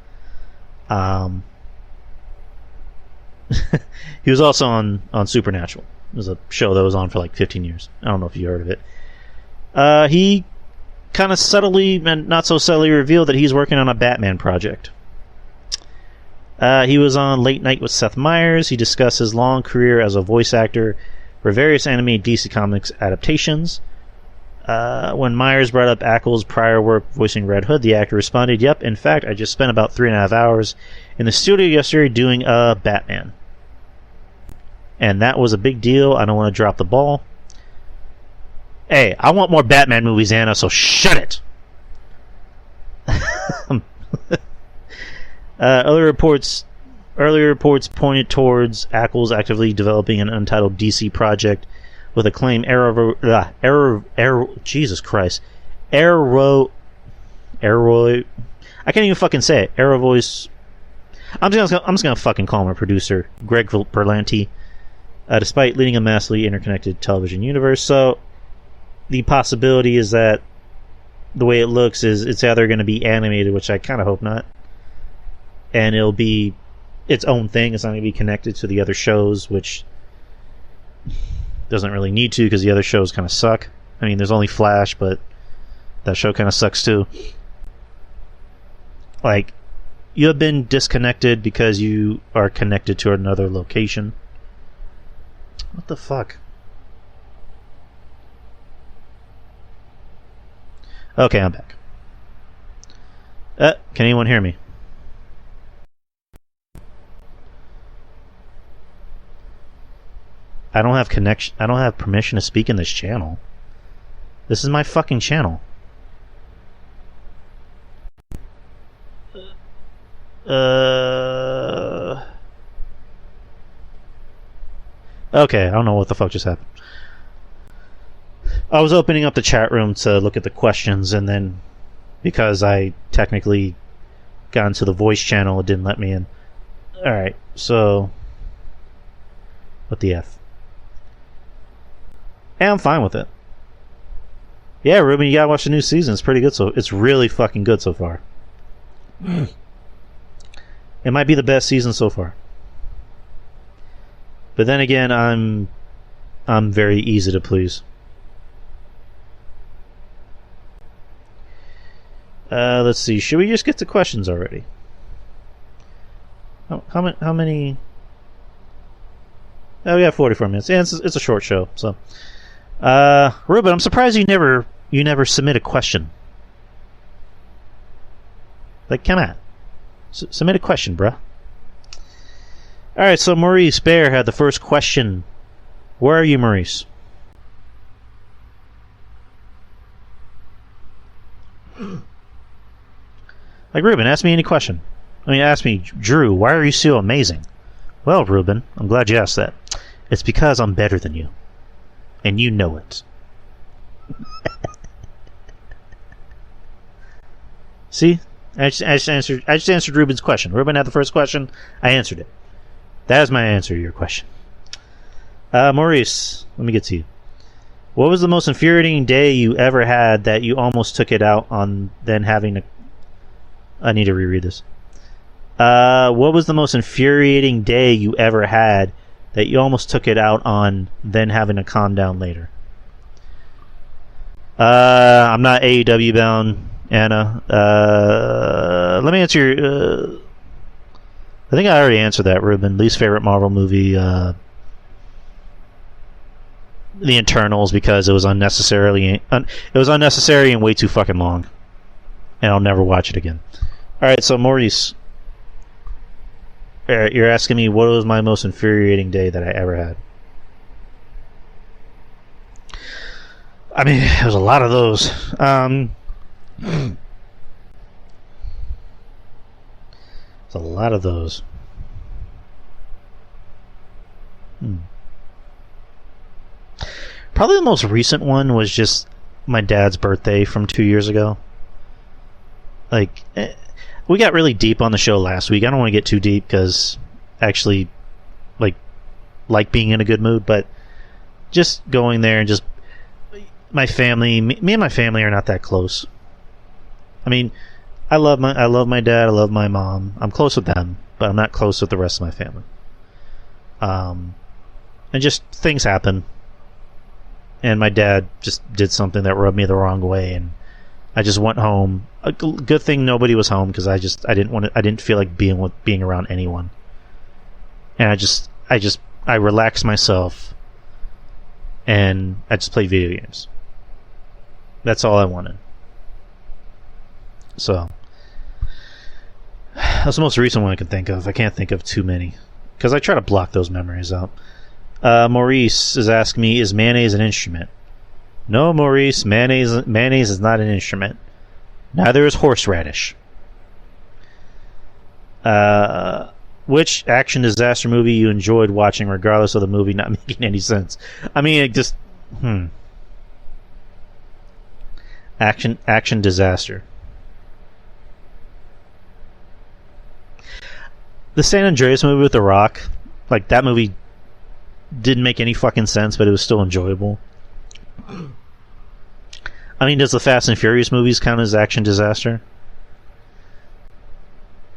He was also on Supernatural. It was a show that was on for like 15 years. I don't know if you heard of it. He kind of subtly and not so subtly revealed that he's working on a Batman project. He was on Late Night with Seth Meyers. He discussed his long career as a voice actor for various animated DC Comics adaptations. When Myers brought up Ackles' prior work voicing Red Hood, the actor responded, "Yep, in fact, I just spent about 3.5 hours in the studio yesterday doing a Batman. And that was a big deal. I don't want to drop the ball. Hey, I want more Batman movies, Anna, so shut it!" Earlier reports pointed towards Ackles actively developing an untitled DC project with acclaimed Jesus Christ. I can't even fucking say it. Voice. I'm just gonna fucking call him a producer, Greg Berlanti, despite leading a massively interconnected television universe. So the possibility is that the way it looks is it's either going to be animated, which I kind of hope not, and it'll be its own thing. It's not going to be connected to the other shows, which doesn't really need to because the other shows kind of suck. I mean, there's only Flash, but that show kind of sucks too. Like, you have been disconnected because you are connected to another location. What the fuck? Okay, I'm back. Can anyone hear me? I don't have connection. I don't have permission to speak in this channel. This is my fucking channel. Okay, I don't know what the fuck just happened. I was opening up the chat room to look at the questions, and then because I technically got into the voice channel, it didn't let me in. Alright, so what the F? Yeah, I'm fine with it. Yeah, Ruben, you gotta watch the new season. It's pretty good. So it's really fucking good so far. It might be the best season so far. But then again, I'm very easy to please. Let's see. Should we just get to questions already? How many? Oh, we have 44 minutes. Yeah, it's a short show. So, Ruben, I'm surprised you never submit a question. Like, come on, submit a question, bruh. All right, so Maurice Bear had the first question. Where are you, Maurice? Like, Ruben, ask me any question. Ask me, Drew, why are you so amazing? Well, Ruben, I'm glad you asked that. It's because I'm better than you. And you know it. See? I just answered Ruben's question. Ruben had the first question. I answered it. That is my answer to your question. Maurice, let me get to you. What was the most infuriating day you ever had that you almost took it out on then having to... I need to reread this. What was the most infuriating day you ever had that you almost took it out on then having to calm down later? I'm not AEW bound, Anna. Let me answer your... I think I already answered that, Ruben. Least favorite Marvel movie, The Eternals, because it was unnecessary and way too fucking long, and I'll never watch it again. All right, so Maurice, you're asking me what was my most infuriating day that I ever had. There's a lot of those. There's a lot of those. Probably the most recent one was just my dad's birthday from 2 years ago. We got really deep on the show last week. I don't want to get too deep because actually like being in a good mood, but just going there and just my family, me and my family are not that close. I love my dad, I love my mom. I'm close with them, but I'm not close with the rest of my family. And just things happen. And my dad just did something that rubbed me the wrong way, and I just went home. A good thing nobody was home because I didn't feel like being around anyone. And I relaxed myself, and I just played video games. That's all I wanted. So that's the most recent one I can think of. I can't think of too many because I try to block those memories out. Maurice is asking me, is mayonnaise an instrument? No, Maurice, mayonnaise is not an instrument. Neither is horseradish. Which action disaster movie you enjoyed watching regardless of the movie not making any sense? Action disaster. The San Andreas movie with The Rock, that movie didn't make any fucking sense, but it was still enjoyable. Does the Fast and Furious movies count as action disaster?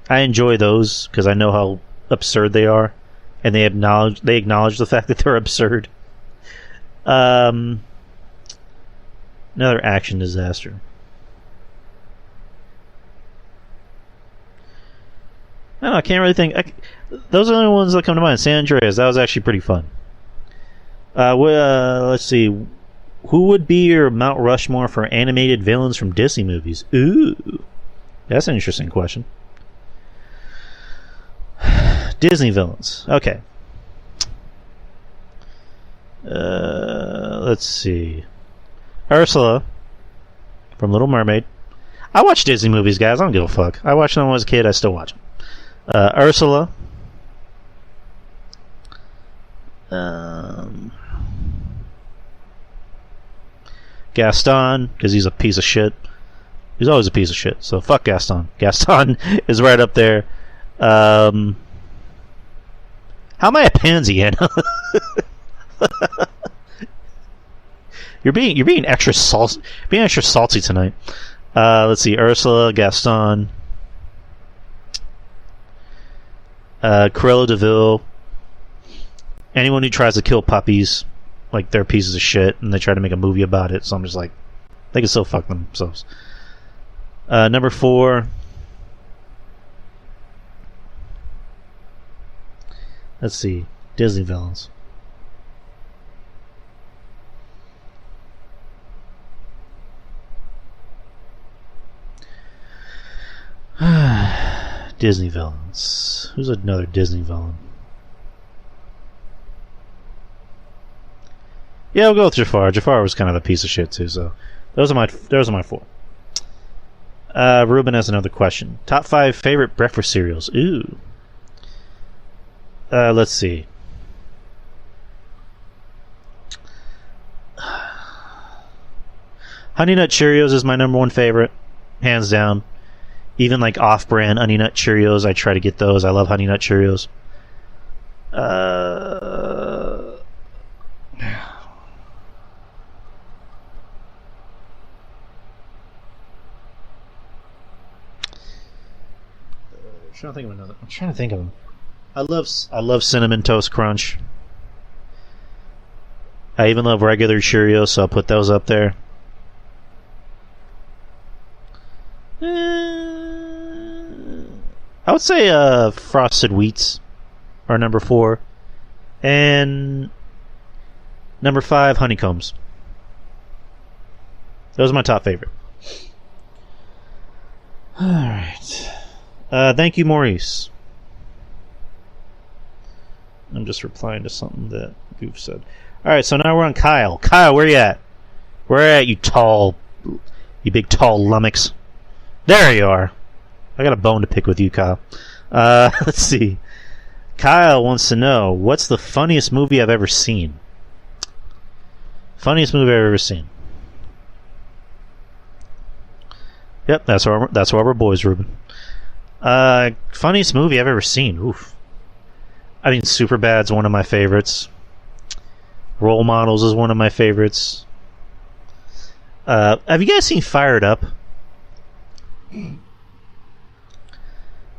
I enjoy those because I know how absurd they are, and they acknowledge the fact that they're absurd. Another action disaster. I don't know, I can't really think. Those are the only ones that come to mind. San Andreas, that was actually pretty fun. Let's see. Who would be your Mount Rushmore for animated villains from Disney movies? Ooh. That's an interesting question. Disney villains. Okay. Let's see. Ursula from Little Mermaid. I watch Disney movies, guys. I don't give a fuck. I watched them when I was a kid. I still watch them. Ursula. Gaston, because he's a piece of shit. He's always a piece of shit, so fuck Gaston. Gaston is right up there. How am I a pansy, Anna? You're being extra salty tonight. Let's see, Ursula, Gaston, Cruella de Vil. Anyone who tries to kill puppies, they're pieces of shit, and they try to make a movie about it. So I'm just like, they can still fuck themselves. Number 4. Let's see, Disney villains. Disney villains. Who's another Disney villain? Yeah, we'll go with Jafar. Jafar was kind of a piece of shit too. So those are my 4. Ruben has another question. Top 5 favorite breakfast cereals. Ooh. Let's see. Honey Nut Cheerios is my number 1 favorite, hands down. Even like off-brand Honey Nut Cheerios, I try to get those. I love Honey Nut Cheerios. I'm trying to think of them. I love Cinnamon Toast Crunch. I even love regular Cheerios, so I'll put those up there. I would say Frosted Wheats are number 4, and number 5 Honeycombs. Those are my top favorite. All right. Thank you, Maurice. I'm just replying to something that Goof said. Alright, so now we're on Kyle. Kyle, where you at? Where at, you big tall lummox? There you are. I got a bone to pick with you, Kyle. Let's see. Kyle wants to know, what's the funniest movie I've ever seen? Funniest movie I've ever seen. Yep, that's why we're boys, Ruben. Funniest movie I've ever seen. Oof. I mean, Superbad's one of my favorites. Role Models is one of my favorites. Have you guys seen Fired Up?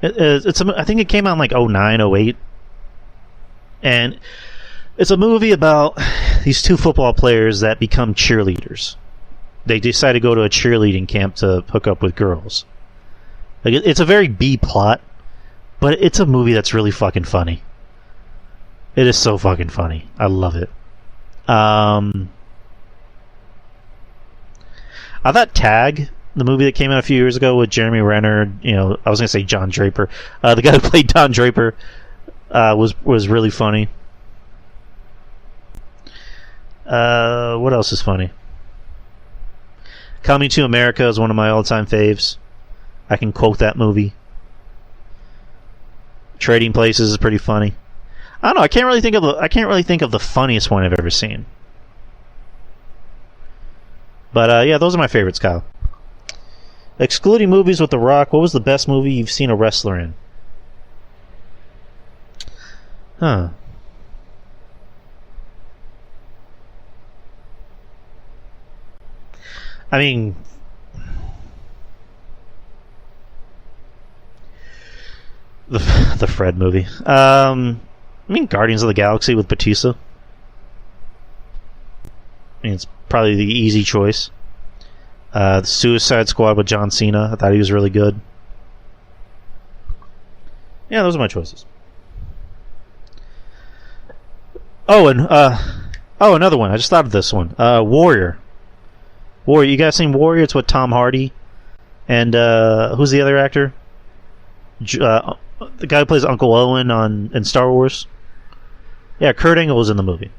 I think it came out in like 09, 08. And it's a movie about these 2 football players that become cheerleaders. They decide to go to a cheerleading camp to hook up with girls. Like, it's a very B plot, but it's a movie that's really fucking funny. It is so fucking funny. I love it. I thought Tag, the movie that came out a few years ago with Jeremy Renner, I was going to say John Draper. The guy who played Don Draper was really funny. What else is funny? Coming to America is one of my all-time faves. I can quote that movie. Trading Places is pretty funny. I don't know. I can't really think of the funniest one I've ever seen. But yeah, those are my favorites, Kyle. Excluding movies with The Rock, what was the best movie you've seen a wrestler in? Huh. I mean, the Fred movie. I mean, Guardians of the Galaxy with Batista. I mean, it's probably the easy choice. The Suicide Squad with John Cena. I thought he was really good. Yeah, those are my choices. Oh, and another one. I just thought of this one. Warrior. You guys seen Warrior? It's with Tom Hardy and who's the other actor? The guy who plays Uncle Owen in Star Wars. Yeah, Kurt Angle was in the movie.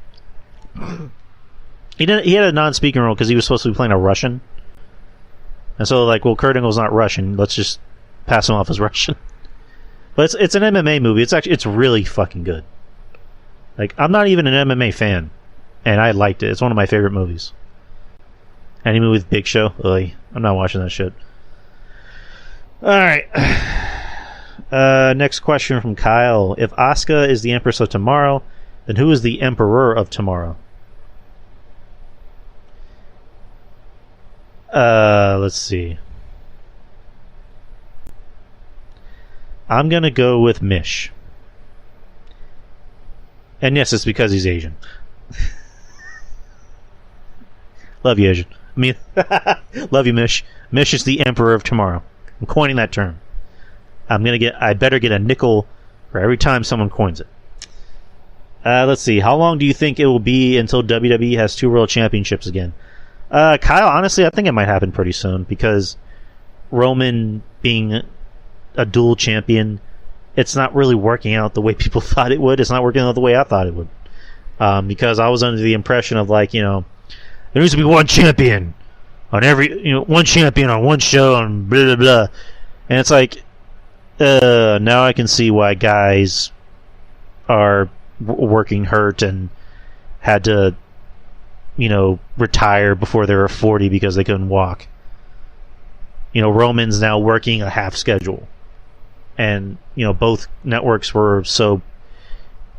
He had a non-speaking role because he was supposed to be playing a Russian, and so Kurt Angle's not Russian. Let's just pass him off as Russian. But it's an MMA movie. It's really fucking good. Like, I'm not even an MMA fan, and I liked it. It's one of my favorite movies. Any movie with Big Show? Ugh, I'm not watching that shit. Alright. Next question from Kyle. If Asuka is the Empress of Tomorrow, then who is the Emperor of Tomorrow? Let's see. I'm gonna go with Mish. And yes, it's because he's Asian. Love you, Asian. I mean, love you, Mish. Mish is the Emperor of Tomorrow. I'm coining that term. I better get a nickel for every time someone coins it. Let's see. How long do you think it will be until WWE has 2 world championships again? Kyle, honestly, I think it might happen pretty soon because Roman being a dual champion, it's not really working out the way people thought it would. It's not working out the way I thought it would. because I was under the impression of like, there needs to be one champion on one champion on one show and blah blah blah, and it's like, now I can see why guys are working hurt and had to, retire before they were 40 because they couldn't walk. Roman's now working a half schedule, and both networks were so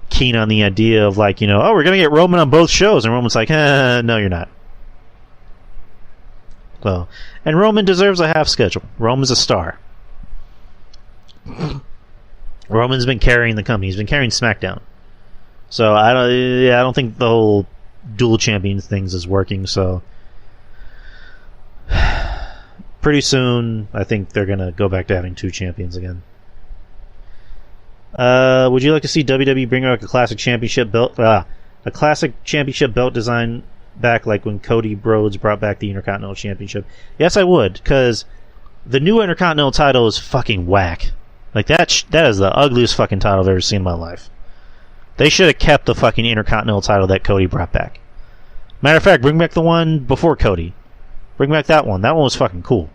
keen on the idea of like, oh, we're gonna get Roman on both shows, and Roman's like, no, you're not. So, and Roman deserves a half schedule. Roman's a star. Roman's been carrying the company. He's been carrying SmackDown. So I don't think the whole dual champions things is working. So pretty soon, I think they're gonna go back to having two champions again. Would you like to see WWE bring back a classic championship belt? A classic championship belt design back, like when Cody Rhodes brought back the Intercontinental Championship? Yes, I would, because the new Intercontinental title is fucking whack. Like that is the ugliest fucking title I've ever seen in my life. They should have kept the fucking Intercontinental title that Cody brought back. Matter of fact, bring back the one before Cody. Bring back that one. That one was fucking cool.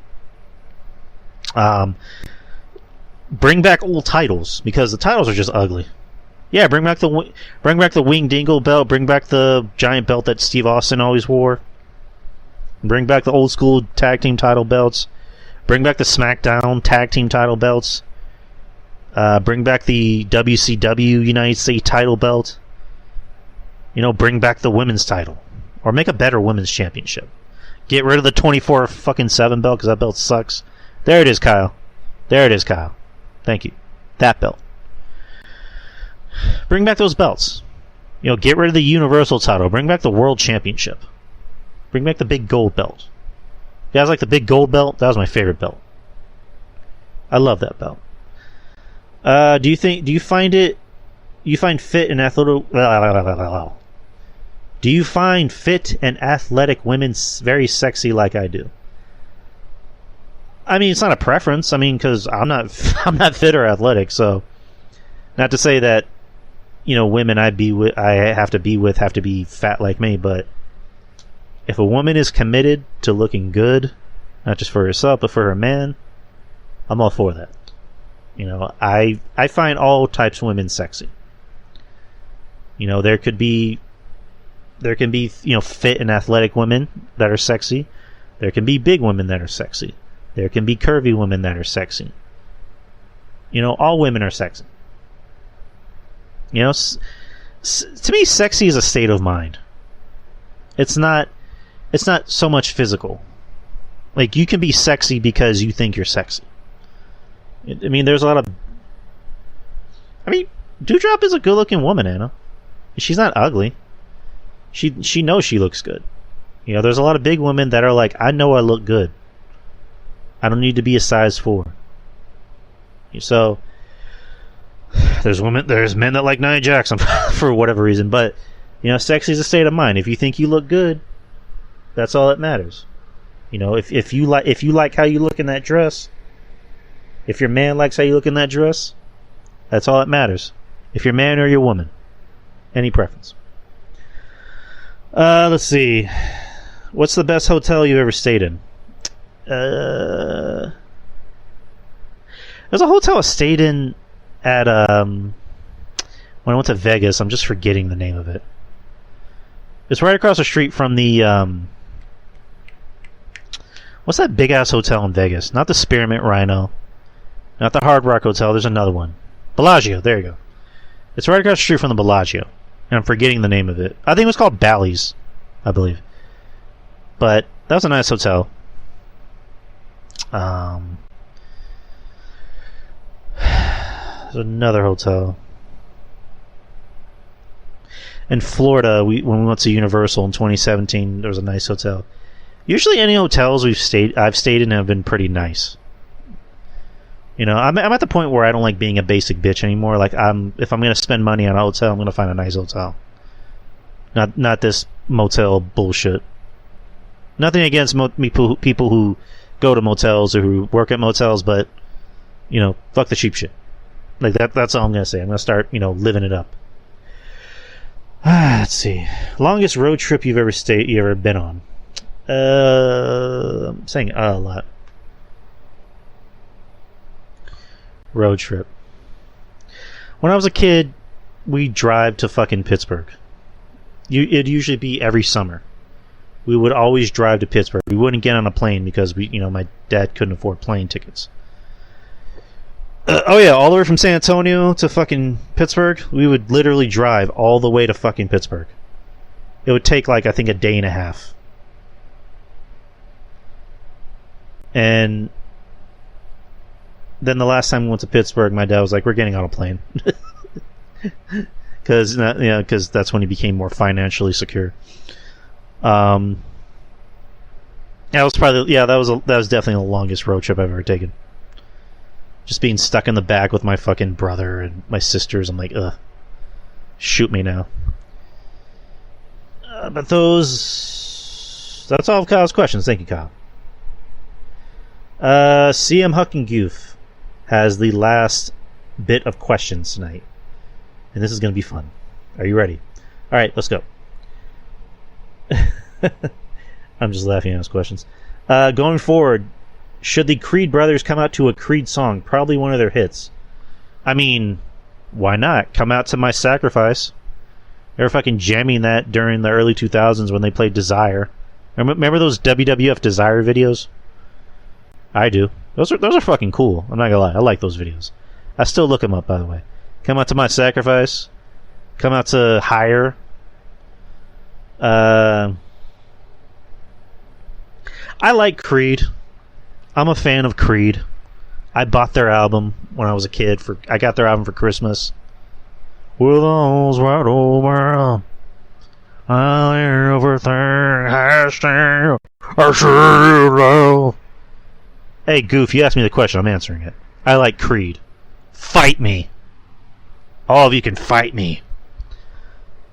Bring back old titles, because the titles are just ugly. Yeah, bring back the Wing Dingle belt. Bring back the giant belt that Steve Austin always wore. Bring back the old school tag team title belts. Bring back the SmackDown tag team title belts. Bring back the WCW United States title belt. Bring back the women's title, or make a better women's championship. Get rid of the 24-7 belt, because that belt sucks. There it is, Kyle. Thank you. That belt. Bring back those belts. Get rid of the Universal title. Bring back the World Championship. Bring back the big gold belt. You guys like the big gold belt? That was my favorite belt. I love that belt. Do you find fit and athletic? Do you find fit and athletic women very sexy like I do? I mean, it's not a preference. I mean, because I'm not fit or athletic, so not to say that women I have to be with have to be fat like me, but if a woman is committed to looking good, not just for herself but for her man, I'm all for that. I find all types of women sexy. There can be fit and athletic women that are sexy. There can be big women that are sexy. There can be curvy women that are sexy. All women are sexy. To me, sexy is a state of mind. It's not so much physical. Like, you can be sexy because you think you're sexy. I mean, there's a lot of... Doudrop is a good-looking woman, Anna. She's not ugly. She knows she looks good. There's a lot of big women that are like, I know I look good. I don't need to be a size 4. So, there's men that like Nia Jax for whatever reason, but sexy is a state of mind. If you think you look good, that's all that matters. If you like how you look in that dress, if your man likes how you look in that dress, that's all that matters. If you're man or you're woman, any preference. Let's see. What's the best hotel you've ever stayed in? There's a hotel I stayed in at when I went to Vegas. I'm just forgetting the name of it. It's right across the street from the what's that big ass hotel in Vegas? Not the Spearmint Rhino, not the Hard Rock Hotel. There's another one. Bellagio. There you go. It's right across the street from the Bellagio, and I'm forgetting the name of it. I think it was called Bally's, I believe. But that was a nice hotel. There's another hotel in Florida. When we went to Universal in 2017, there was a nice hotel. Usually, any hotels I've stayed in have been pretty nice. I'm at the point where I don't like being a basic bitch anymore. Like, if I'm gonna spend money on a hotel, I'm gonna find a nice hotel. Not this motel bullshit. Nothing against people who go to motels or who work at motels, but fuck the cheap shit. Like that's all I'm gonna say. I'm gonna start living it up. Let's Let's see. Longest road trip you ever been on? I'm saying a lot. Road trip. When I was a kid, we'd drive to fucking Pittsburgh. It'd usually be every summer. We would always drive to Pittsburgh. We wouldn't get on a plane because my dad couldn't afford plane tickets. Oh yeah, all the way from San Antonio to fucking Pittsburgh, we would literally drive all the way to fucking Pittsburgh. It would take I think a day and a half. And then the last time we went to Pittsburgh, my dad was like, "We're getting on a plane," because that's when he became more financially secure. That was definitely the longest road trip I've ever taken. Just being stuck in the back with my fucking brother and my sisters, I'm like, ugh, shoot me now. But that's all of Kyle's questions. Thank you, Kyle. CM Huck and Goof has the last bit of questions tonight, and this is going to be fun. Are you ready? All right, let's go. I'm just laughing at his questions. Going forward, should the Creed brothers come out to a Creed song? Probably one of their hits. I mean, why not? Come out to My Sacrifice. They were fucking jamming that during the early 2000s when they played Desire. Remember those WWF Desire videos? I do. Those are fucking cool. I'm not gonna lie. I like those videos. I still look them up, by the way. Come out to My Sacrifice. Come out to Higher. I like Creed. I'm a fan of Creed. I bought their album when I was a kid. I got their album for Christmas. With those right over, everything has changed. I sure love. Hey, Goof, you asked me the question. I'm answering it. I like Creed. Fight me. All of you can fight me.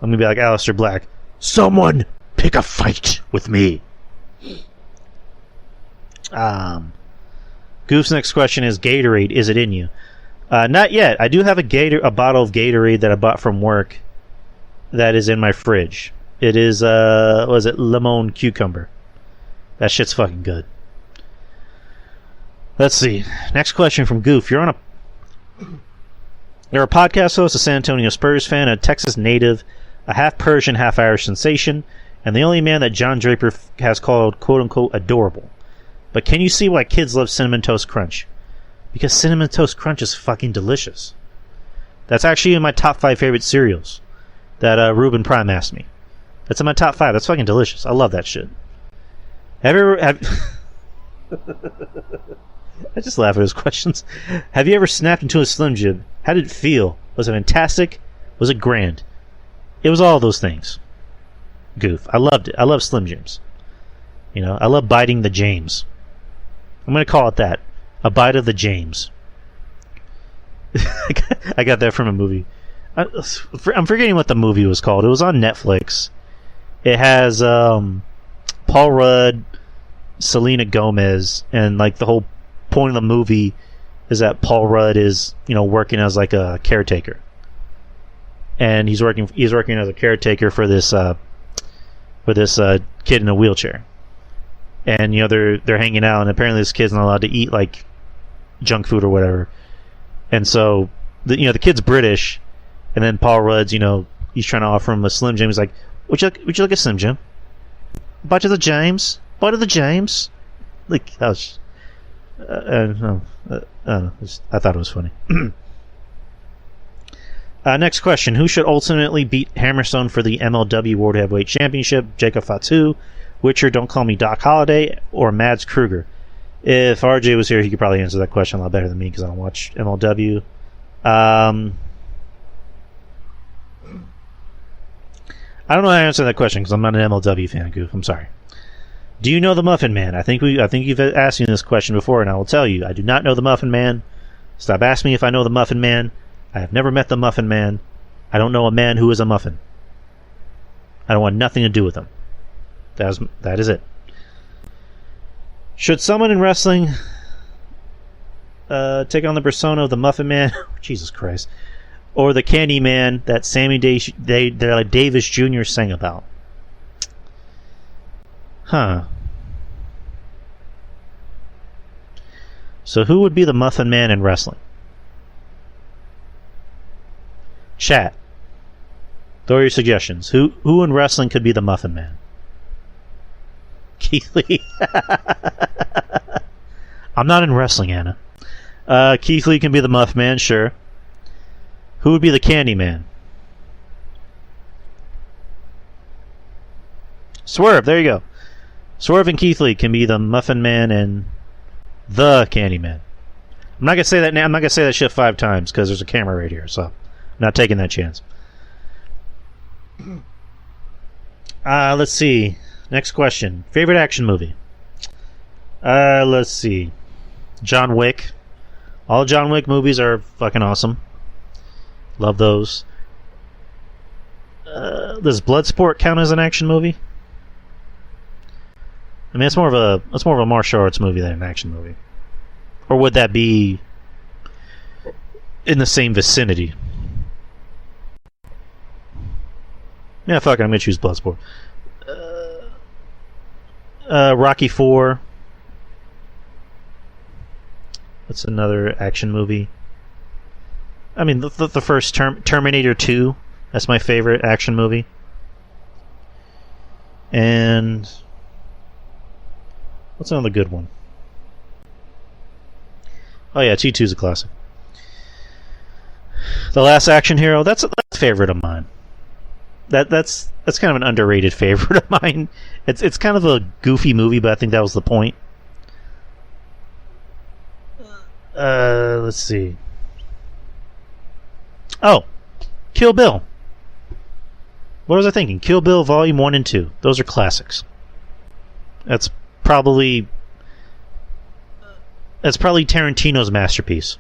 I'm gonna be like Aleister Black. Someone pick a fight with me. Goof's next question is Gatorade. Is it in you? Not yet. I do have a bottle of Gatorade that I bought from work that is in my fridge. It is lemon cucumber. That shit's fucking good. Let's see. Next question from Goof. You're a podcast host, a San Antonio Spurs fan, a Texas native, a half Persian, half Irish sensation, and the only man that John Draper has called quote-unquote adorable. But can you see why kids love Cinnamon Toast Crunch? Because Cinnamon Toast Crunch is fucking delicious. That's actually in my top 5 favorite cereals that Ruben Prime asked me. That's in my top 5. That's fucking delicious. I love that shit. I just laugh at his questions. Have you ever snapped into a Slim Jim? How did it feel? Was it fantastic? Was it grand? It was all those things. Goof. I loved it. I love Slim Jims. I love biting the James. I'm going to call it that. A bite of the James. I got that from a movie. I'm forgetting what the movie was called. It was on Netflix. It has Paul Rudd, Selena Gomez, and the whole point of the movie is that Paul Rudd is working as a caretaker, and he's working as a caretaker for this kid in a wheelchair, and they're hanging out, and apparently this kid's not allowed to eat junk food or whatever, and so the kid's British, and then Paul Rudd's he's trying to offer him a Slim Jim. He's like, would you like a Slim Jim? Bite of the James. Bite of the James. That was. I thought it was funny. Next question: who should ultimately beat Hammerstone for the MLW World Heavyweight Championship? Jacob Fatu, Witcher, Don't Call Me Doc Holliday, or Mads Kruger? If RJ was here, he could probably answer that question a lot better than me because I don't watch MLW. I don't know how to answer that question because I'm not an MLW fan, Goof. I'm sorry. Do you know the Muffin Man? I think you've asked me this question before, and I will tell you, I do not know the Muffin Man. Stop asking me if I know the Muffin Man. I have never met the Muffin Man. I don't know a man who is a muffin. I don't want nothing to do with him. That is it. Should someone in wrestling take on the persona of the Muffin Man? Jesus Christ. or the Candyman that Davis Jr. sang about? Huh. So who would be the Muffin Man in wrestling? Chat. Throw your suggestions. Who in wrestling could be the Muffin Man? Keith Lee. I'm not in wrestling, Anna. Keith Lee can be the Muff Man, sure. Who would be the Candy Man? Swerve, there you go. Swerve and Keith Lee can be the Muffin Man and the Candy Man. I'm not gonna say that now. I'm not gonna say that shit 5 times because there's a camera right here, so I'm not taking that chance. Let's see. Next question. Favorite action movie? Let's see. John Wick. All John Wick movies are fucking awesome. Love those. Does Bloodsport count as an action movie? I mean, it's more of a martial arts movie than an action movie. Or would that be in the same vicinity? Yeah, fuck it, I'm gonna choose Bloodsport. Rocky 4. What's another action movie? I mean, the first Terminator 2. That's my favorite action movie. And what's another good one? Oh yeah, T2 is a classic. The Last Action Hero. That's a favorite of mine. That's kind of an underrated favorite of mine. It's kind of a goofy movie, but I think that was the point. Let's see. Oh, Kill Bill. What was I thinking? Kill Bill Volume 1 and 2. Those are classics. That's probably Tarantino's masterpiece.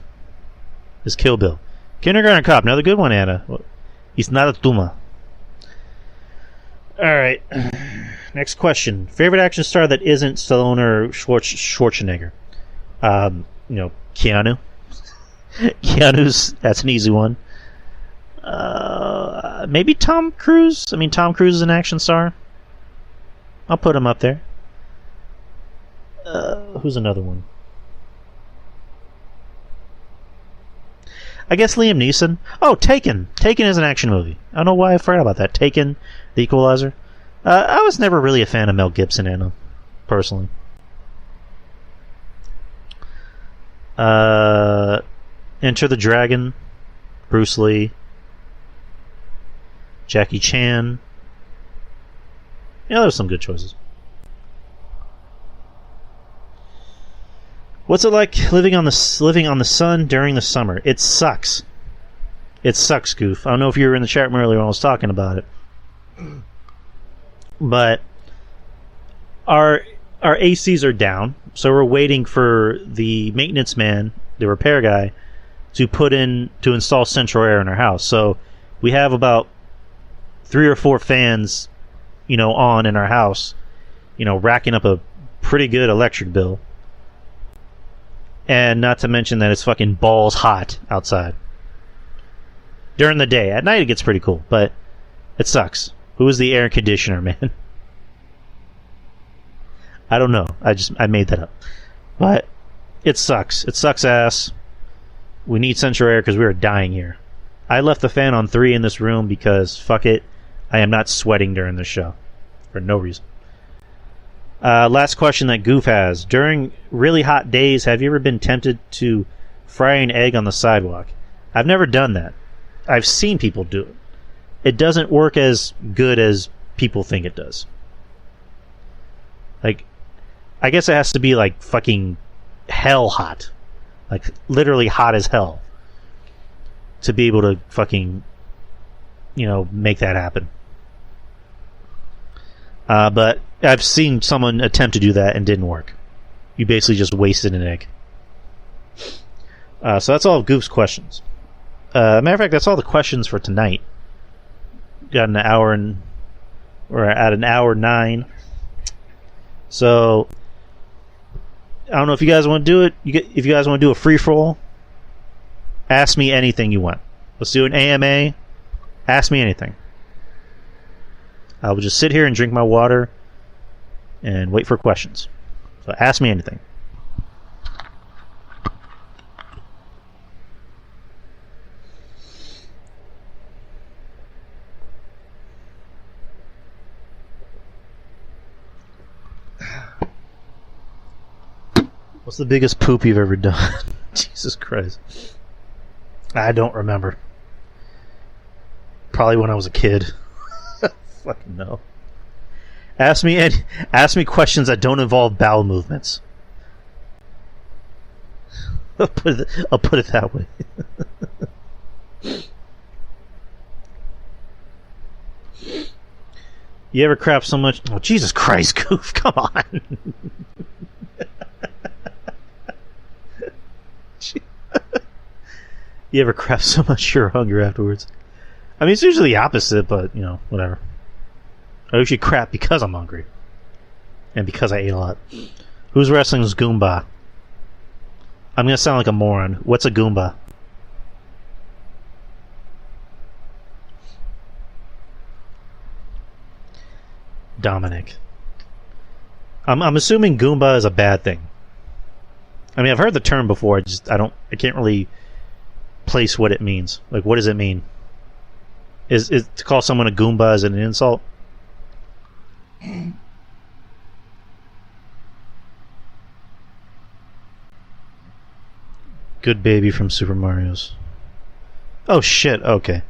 Is Kill Bill. Kindergarten Cop, another good one, Anna. He's not a Tuma. Alright. Next question. Favorite action star that isn't Stallone or Schwarzenegger? Keanu. That's an easy one. Maybe Tom Cruise? I mean, Tom Cruise is an action star. I'll put him up there. Who's another one? I guess Liam Neeson. Oh, Taken. Taken is an action movie. I don't know why I forgot about that. Taken, The Equalizer. I was never really a fan of Mel Gibson, Anna, personally. Enter the Dragon. Bruce Lee. Jackie Chan. Yeah, there's some good choices. What's it like living on the sun during the summer? It sucks. It sucks, Goof. I don't know if you were in the chat room earlier when I was talking about it, but our ACs are down, so we're waiting for the maintenance man, the repair guy, to install central air in our house. So we have about 3 or 4 fans, on in our house, racking up a pretty good electric bill. And not to mention that it's fucking balls hot outside. During the day. At night it gets pretty cool, but it sucks. Who is the air conditioner, man? I don't know. I made that up. But it sucks. It sucks ass. We need central air because we are dying here. I left the fan on 3 in this room because, fuck it, I am not sweating during this show. For no reason. Last question that Goof has. During really hot days, have you ever been tempted to fry an egg on the sidewalk? I've never done that. I've seen people do it. It doesn't work as good as people think it does. Like, I guess it has to be like fucking hell hot. Like, literally hot as hell. To be able to fucking, make that happen. But I've seen someone attempt to do that and didn't work. You basically just wasted an egg. So that's all of Goof's questions. Matter of fact, that's all the questions for tonight. Got we're at an hour 9. So I don't know if you guys want to do it. If you guys want to do a free for all, ask me anything you want. Let's do an AMA. Ask me anything. I will just sit here and drink my water and wait for questions. So ask me anything. What's the biggest poop you've ever done? Jesus Christ. I don't remember. Probably when I was a kid. Fucking no. Ask me questions that don't involve bowel movements. I'll put it that way. You ever crap so much? Oh, Jesus Christ, Goof! Come on. You ever crap so much you're hungry afterwards? I mean, it's usually the opposite, but, you know, whatever. I usually crap because I'm hungry. And because I ate a lot. Who's wrestling's Goomba? I'm gonna sound like a moron. What's a Goomba? Dominic. I'm assuming Goomba is a bad thing. I mean, I've heard the term before. I can't really place what it means. Like, what does it mean? Is to call someone a Goomba is it an insult? Good baby from Super Mario's. Oh shit, okay.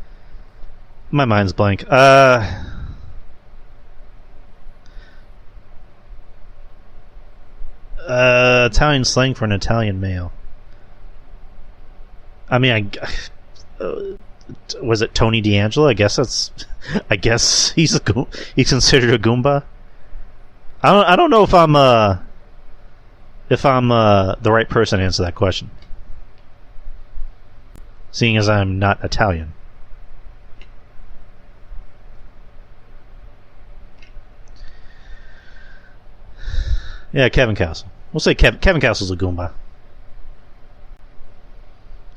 My mind's blank. Italian slang for an Italian male. I mean, was it Tony D'Angelo? I guess he's considered a Goomba. I don't know if I'm the right person to answer that question, seeing as I'm not Italian. Yeah, Kevin Castle. We'll say Kevin Castle's a Goomba.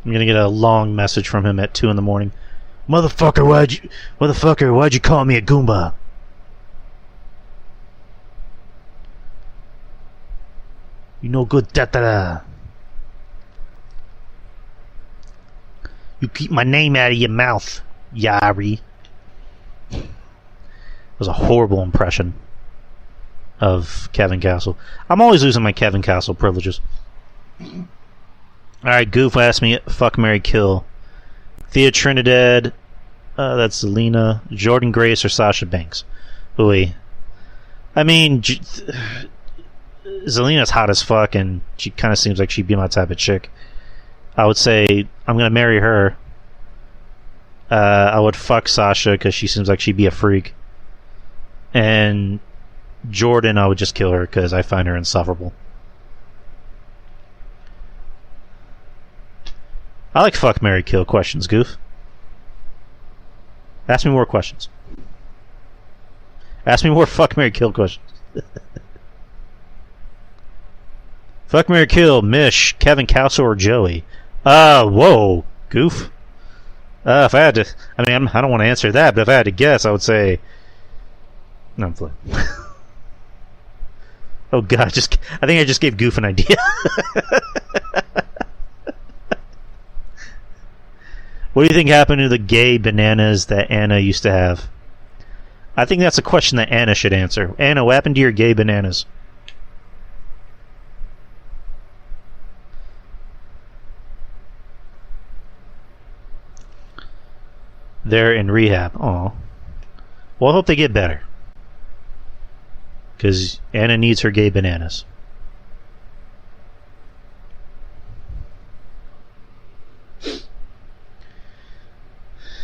I'm gonna get a long message from him at 2 in the morning. Motherfucker, why'd you call me a Goomba? You no good, da-da-da. You keep my name out of your mouth, Yari. It was a horrible impression of Kevin Castle. I'm always losing my Kevin Castle privileges. Alright, Goof asked me fuck, marry, kill. Thea Trinidad, that's Zelina, Jordan Grace, or Sasha Banks. Ooh. I mean, Zelina's hot as fuck, and she kind of seems like she'd be my type of chick. I would say I'm gonna marry her. I would fuck Sasha because she seems like she'd be a freak. And Jordan, I would just kill her because I find her insufferable. I like fuck, marry, kill questions, Goof. Ask me more questions. Ask me more fuck, marry, kill questions. Fuck, marry, kill, Mish, Kevin Castle, or Joey? Whoa, Goof. If I had to, I mean, I don't want to answer that, but if I had to guess, I would say, no, I'm playing. Oh God, I think I just gave Goof an idea. What do you think happened to the gay bananas that Anna used to have? I think that's a question that Anna should answer. Anna, what happened to your gay bananas? They're in rehab. Aw. Well, I hope they get better. Because Anna needs her gay bananas.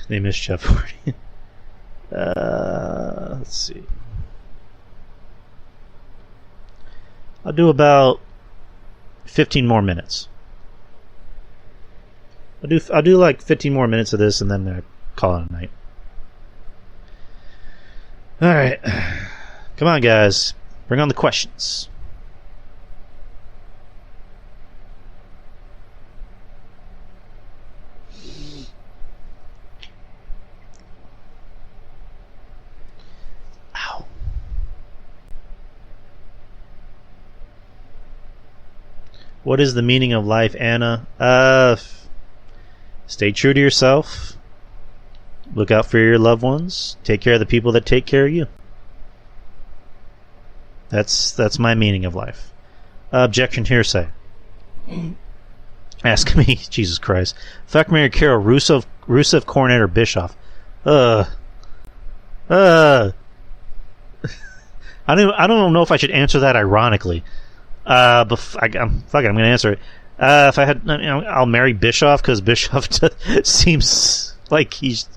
They missed Jeff Hardy. Let's see. I'll do about 15 more minutes. I'll do like 15 more minutes of this and then I call it a night. Alright. Come on, guys. Bring on the questions. What is the meaning of life, Anna? Stay true to yourself. Look out for your loved ones. Take care of the people that take care of you. That's my meaning of life. Objection hearsay. Ask me, Jesus Christ. Fuck, Mary Carroll, Rusev, Cornette, or Bischoff. I don't know if I should answer that ironically. But fuck it, I'm gonna answer it. If I had, I'll marry Bischoff because Bischoff seems like he's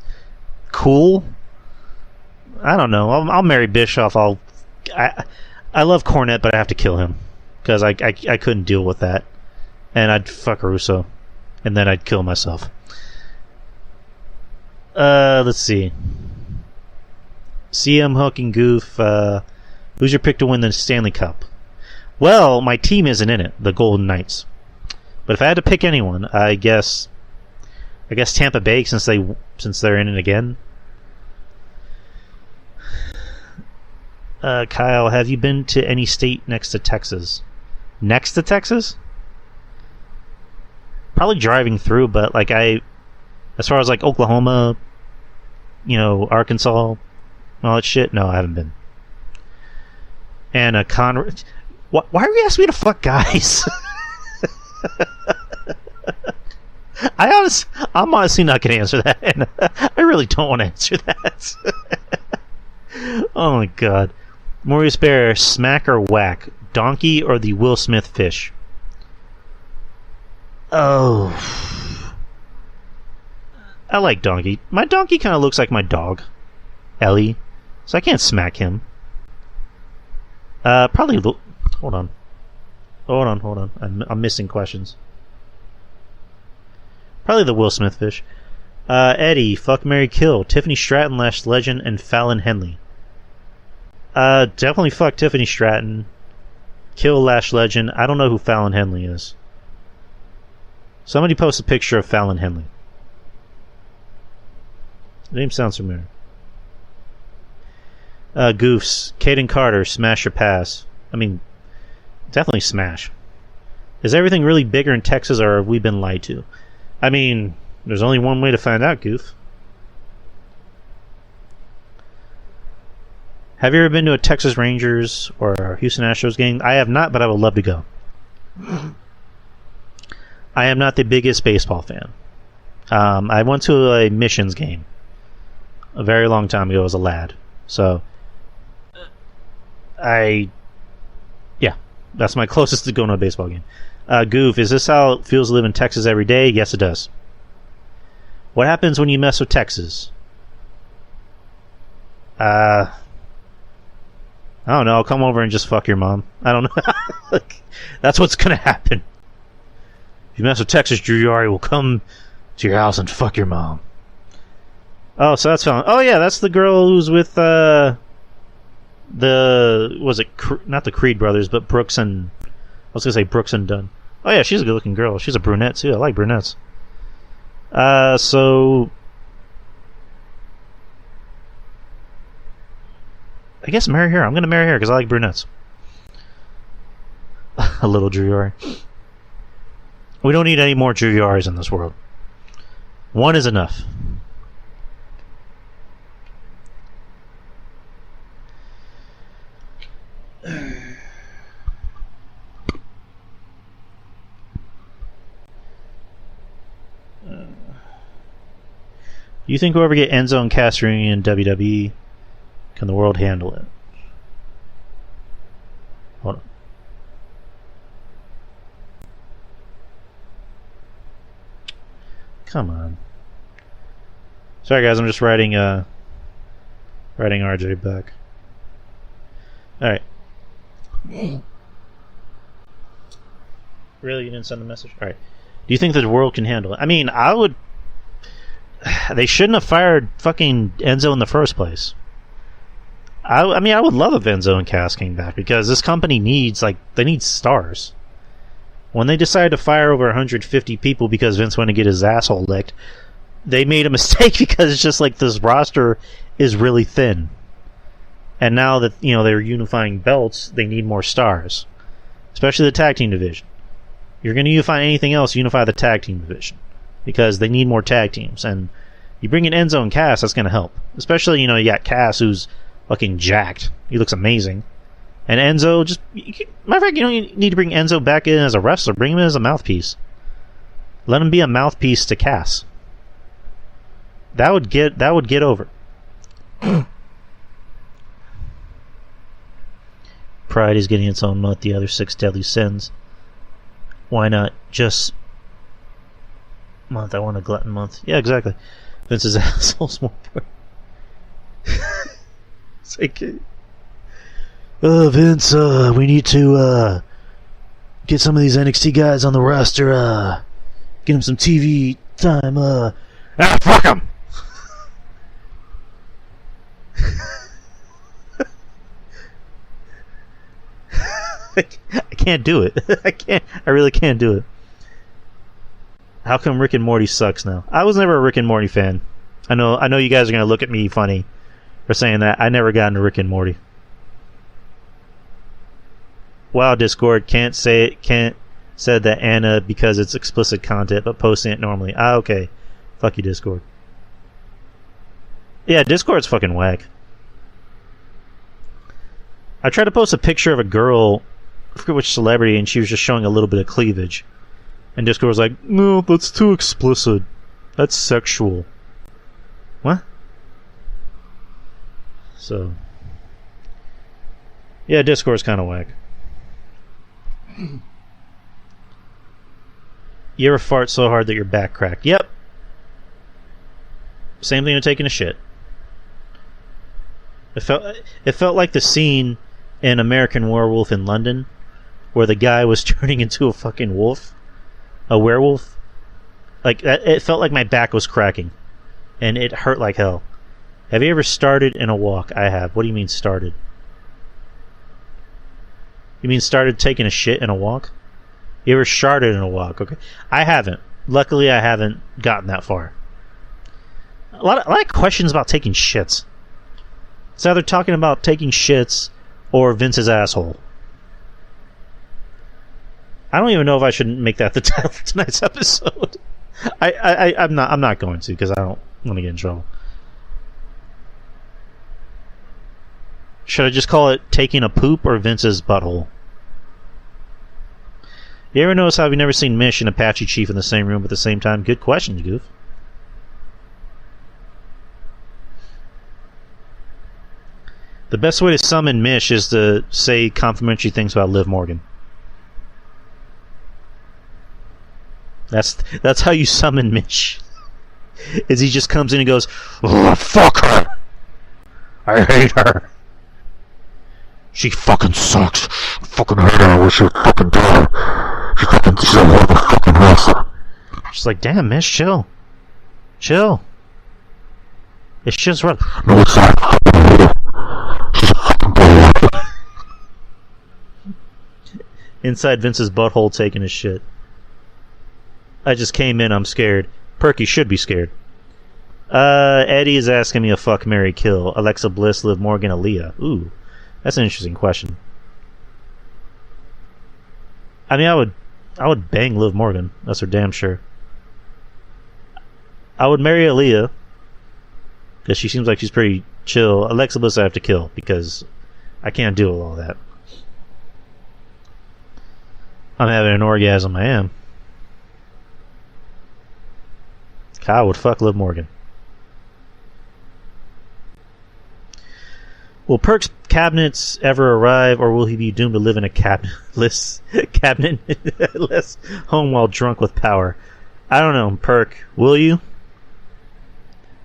cool. I don't know. I'll marry Bischoff. I love Cornette, but I have to kill him because I couldn't deal with that, and I'd fuck Russo, and then I'd kill myself. Let's see. CM Hook and Goof. Who's your pick to win the Stanley Cup? Well, my team isn't in it, the Golden Knights. But if I had to pick anyone, I guess Tampa Bay, since they're in it again. Kyle, have you been to any state next to Texas? Next to Texas? Probably driving through, but as far as like Oklahoma, Arkansas, all that shit, no, I haven't been. And Conrad, why are you asking me to fuck guys? I'm honestly not going to answer that, and I really don't want to answer that. Oh my god. Maurice Bear, smack or whack? Donkey or the Will Smith fish? Oh. I like Donkey. My Donkey kind of looks like my dog, Ellie, so I can't smack him. Probably. Hold on. I'm missing questions. Probably the Will Smith fish. Eddie, fuck, marry, kill. Tiffany Stratton, Lash Legend, and Fallon Henley. Definitely fuck Tiffany Stratton. Kill Lash Legend. I don't know who Fallon Henley is. Somebody post a picture of Fallon Henley. The name sounds familiar. Goofs. Caden Carter, smash or pass? I mean, definitely smash. Is everything really bigger in Texas, or have we been lied to? I mean, there's only one way to find out, Goof. Have you ever been to a Texas Rangers or a Houston Astros game? I have not, but I would love to go. I am not the biggest baseball fan. I went to a Missions game a very long time ago as a lad. So, yeah, that's my closest to going to a baseball game. Goof, is this how it feels to live in Texas every day? Yes, it does. What happens when you mess with Texas? I don't know. I'll come over and just fuck your mom. I don't know. That's what's gonna happen. If you mess with Texas, Drew Yari will come to your house and fuck your mom. Oh, so that's fine. Oh yeah, that's the girl who's with not the Creed brothers, but Brooks and I was gonna say Brooks and Dunn. Oh yeah, she's a good-looking girl. She's a brunette too. I like brunettes. So I guess marry her. I'm gonna marry her because I like brunettes. A little Drew Yari. We don't need any more Drew Yaris in this world. One is enough. Do you think we'll ever get Enzo and Cass reunion in WWE? Can the world handle it? Hold on. Come on. Sorry guys, I'm just writing RJ back. Alright. Really? You didn't send a message? Alright. Do you think that the world can handle it? I mean, I would... They shouldn't have fired fucking Enzo in the first place. I mean, I would love if Enzo and Cass came back because this company needs, they need stars. When they decided to fire over 150 people because Vince wanted to get his asshole licked, they made a mistake because it's just this roster is really thin. And now that, they're unifying belts, they need more stars. Especially the tag team division. You're going to unify anything else, unify the tag team division. Because they need more tag teams. And you bring in Enzo and Cass, that's going to help. Especially, you got Cass, who's fucking jacked. He looks amazing. And Enzo, matter of fact, you don't need to bring Enzo back in as a wrestler. Bring him in as a mouthpiece. Let him be a mouthpiece to Cass. That would get over. Pride is getting its own month. The other 6 deadly sins. Why not just month? I want a glutton month. Yeah, exactly. Vince's asshole's more important. It's like, Vince, we need to get some of these NXT guys on the roster. Get them some TV time. Fuck him! I can't do it. I really can't do it. How come Rick and Morty sucks now? I was never a Rick and Morty fan. I know you guys are gonna look at me funny for saying that. I never got into Rick and Morty. Wow, Discord can't said that Anna because it's explicit content, but posting it normally. Okay. Fuck you, Discord. Yeah, Discord's fucking whack. I tried to post a picture of a girl, I forget which celebrity, and she was just showing a little bit of cleavage. And Discord was like, no, that's too explicit. That's sexual. What? So. Yeah, Discord's kind of whack. You ever fart so hard that your back cracked? Yep. Same thing with taking a shit. It felt like the scene in American Werewolf in London where the guy was turning into a fucking wolf. A werewolf. Like, it felt like my back was cracking. And it hurt like hell. Have you ever started in a walk? I have. What do you mean started? You mean started taking a shit in a walk? You ever sharted in a walk? Okay. I haven't. Luckily, I haven't gotten that far. A lot of questions about taking shits. It's either talking about taking shits or Vince's asshole. I don't even know if I should make that the title of tonight's episode. I'm not going to because I don't want to get in trouble. Should I just call it taking a poop or Vince's butthole? You ever notice how you've never seen Mish and Apache Chief in the same room at the same time? Good question, you goof. The best way to summon Mish is to say complimentary things about Liv Morgan. That's how you summon Mish. Is he just comes in and goes, oh, fuck her! I hate her! She fucking sucks. I fucking hate her. I wish she would fucking die. She's a horrible fucking wrestler. She's like, damn, Mish, chill. Chill. It's just right. No, it's not. I fucking hate her. She's a fucking bully. Inside Vince's butthole taking his shit. I just came in, I'm scared. Perky should be scared. Eddie is asking me a fuck, marry, kill. Alexa Bliss, Liv Morgan, Aaliyah. Ooh, that's an interesting question. I mean, I would bang Liv Morgan. That's for damn sure. I would marry Aaliyah because she seems like she's pretty chill. Alexa Bliss I have to kill because I can't deal with all that. I'm having an orgasm. I am. Kyle would fuck Liv Morgan. Will Perk's cabinets ever arrive, or will he be doomed to live in a cabinetless home while drunk with power? I don't know, Perk. Will you?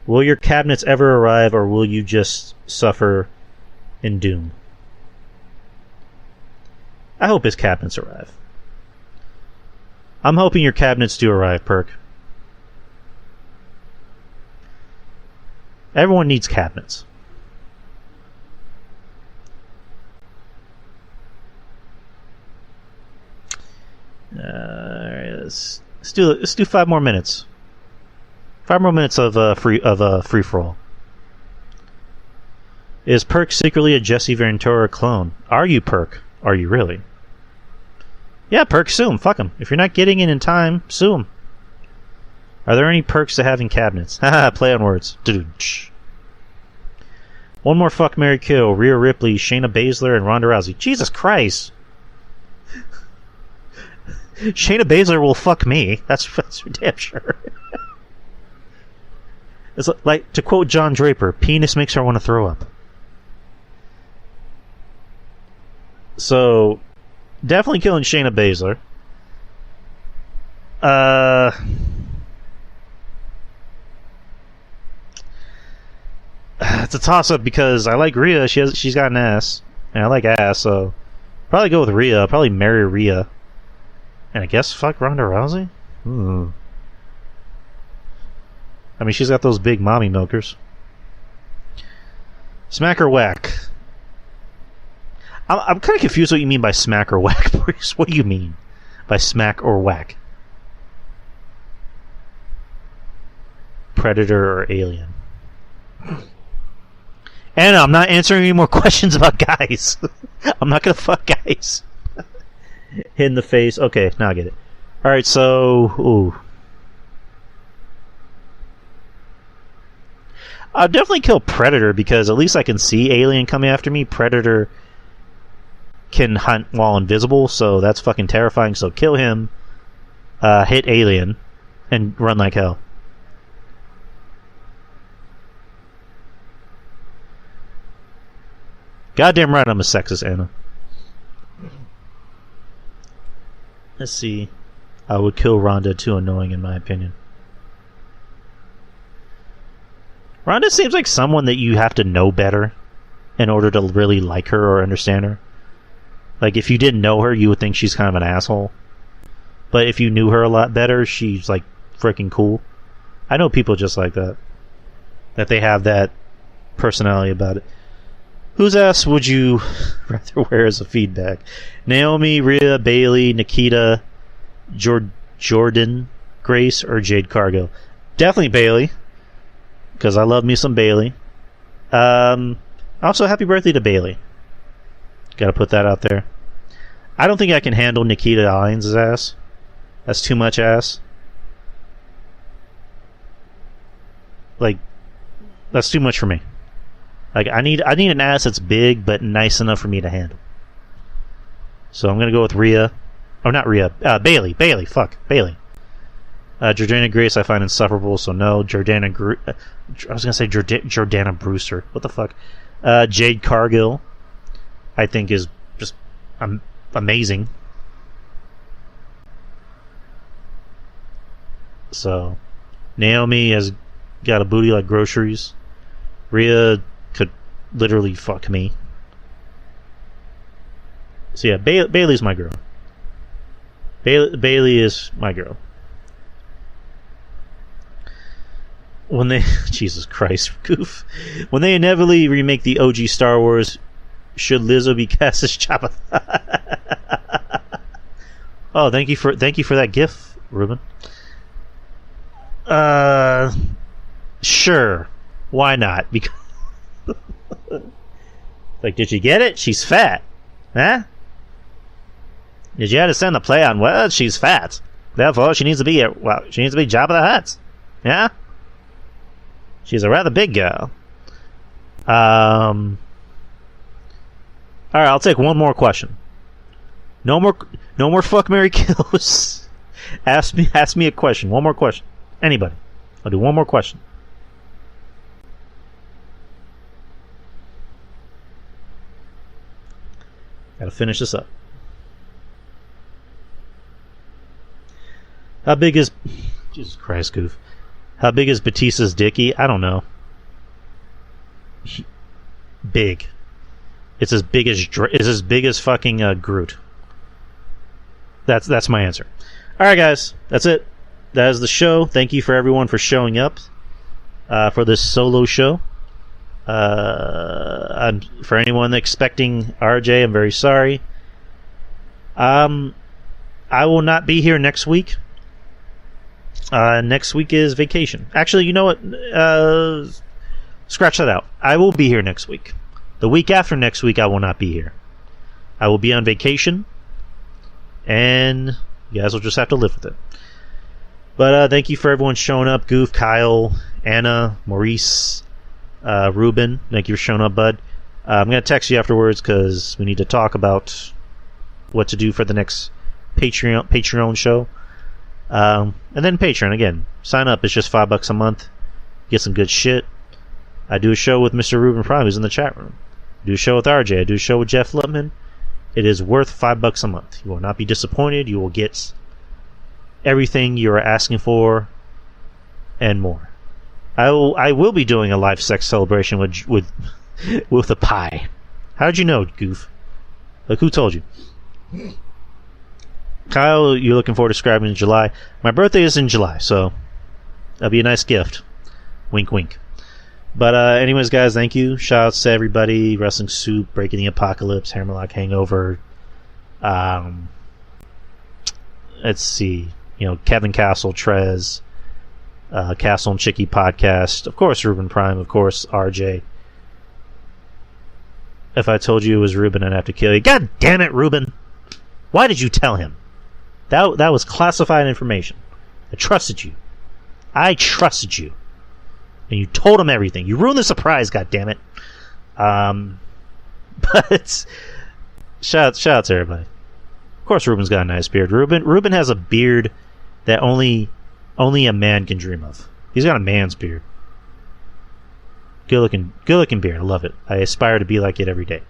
Will your cabinets ever arrive, or will you just suffer in doom? I hope his cabinets arrive. I'm hoping your cabinets do arrive, Perk. Everyone needs cabinets. Alright, let's do 5 more minutes. 5 more minutes of free for all. Is Perk secretly a Jesse Ventura clone? Are you, Perk? Are you really? Yeah, perks, sue him. Fuck him. If you're not getting it in time, sue him. Are there any perks to having cabinets? Haha, play on words. Dude. One more fuck, marry, kill. Rhea Ripley, Shayna Baszler, and Ronda Rousey. Jesus Christ. Shayna Baszler will fuck me. That's for damn sure. It's like, to quote John Draper, penis makes her want to throw up. So, definitely killing Shayna Baszler. It's a toss-up because I like Rhea. She's got an ass, and I like ass, so probably go with Rhea. Probably marry Rhea, and I guess fuck Ronda Rousey. I mean, she's got those big mommy milkers. Smack or whack? I'm kind of confused what you mean by smack or whack, Bruce. What do you mean by smack or whack? Predator or alien? And I'm not answering any more questions about guys. I'm not gonna fuck guys. Hit in the face. Okay, now I get it. Alright, so... Ooh. I'll definitely kill Predator because at least I can see Alien coming after me. Predator can hunt while invisible, so that's fucking terrifying. So kill him, hit Alien, and run like hell. Goddamn right I'm a sexist, Anna. Let's see. I would kill Ronda, too annoying in my opinion. Ronda seems like someone that you have to know better in order to really like her or understand her. Like, if you didn't know her, you would think she's kind of an asshole. But if you knew her a lot better, she's, like, freaking cool. I know people just like that. That they have that personality about it. Whose ass would you rather wear as a feedback? Naomi, Rhea, Bayley, Nikita, Jordan, Grace, or Jade Cargill? Definitely Bayley. Because I love me some Bayley. Also, happy birthday to Bayley. Gotta put that out there. I don't think I can handle Nikita Hines' ass. That's too much ass. Like, that's too much for me. Like, I need an ass that's big but nice enough for me to handle. So I'm gonna go with Rhea. Oh, not Rhea. Bayley. Fuck. Bayley. Jordana Grace I find insufferable, so no. I was gonna say Jordana Brewster. What the fuck? Jade Cargill I think is just amazing. So Naomi has got a booty like groceries. Rhea could literally fuck me. So yeah, Bayley's my girl. Bayley is my girl. When they... Jesus Christ, goof. When they inevitably remake the OG Star Wars, should Lizzo be cast as Jabba? Oh, thank you for that gif, Ruben. Sure. Why not? Because... like, did you get it? She's fat. Huh? Did you understand the play on, well, she's fat. Therefore, she needs to be Jabba the Hutt. Yeah? She's a rather big girl. Alright, I'll take one more question. No more fuck, marry, kills. Ask me a question. One more question. Anybody. I'll do one more question. Gotta finish this up. How big is... Jesus Christ, goof. How big is Batista's dicky? I don't know. Big. It's as big as fucking Groot. That's my answer. Alright, guys. That's it. That is the show. Thank you for everyone for showing up for this solo show. For anyone expecting RJ, I'm very sorry. I will not be here next week. Next week is vacation. Actually, you know what? Scratch that out. I will be here next week. The week after next week, I will not be here. I will be on vacation. and you guys will just have to live with it. But thank you for everyone showing up. Goof, Kyle, Anna, Maurice, Ruben. Thank you for showing up, bud. I'm going to text you afterwards because we need to talk about what to do for the next Patreon show. And then Patreon, again. Sign up. It's just $5 a month. Get some good shit. I do a show with Mr. Ruben Prime, who's in the chat room. I do a show with RJ. I do a show with Jeff Lipman. It is worth $5 a month. You will not be disappointed. You will get everything you are asking for and more. I will be doing a live sex celebration with a pie. How did you know, Goof? Like, who told you? Kyle, you're looking forward to subscribing in July. My birthday is in July, so that'll be a nice gift. Wink, wink. But anyways, guys, thank you. Shoutouts to everybody. Wrestling Soup, Breaking the Apocalypse, Hammerlock Hangover. Let's see. Kevin Castle, Trez, Castle and Chicky Podcast. Of course, Ruben Prime. Of course, RJ. If I told you it was Ruben, I'd have to kill you. God damn it, Ruben! Why did you tell him? That was classified information. I trusted you. And you told him everything. You ruined the surprise, goddammit. But shout out to everybody. Of course Ruben's got a nice beard. Ruben has a beard that only a man can dream of. He's got a man's beard. Good looking beard. I love it. I aspire to be like it every day.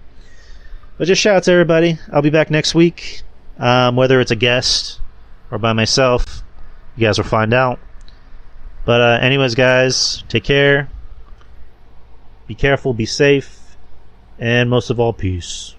But just shout out to everybody. I'll be back next week. Whether it's a guest or by myself, you guys will find out. But anyways, guys, take care. Be careful, be safe, and most of all, peace.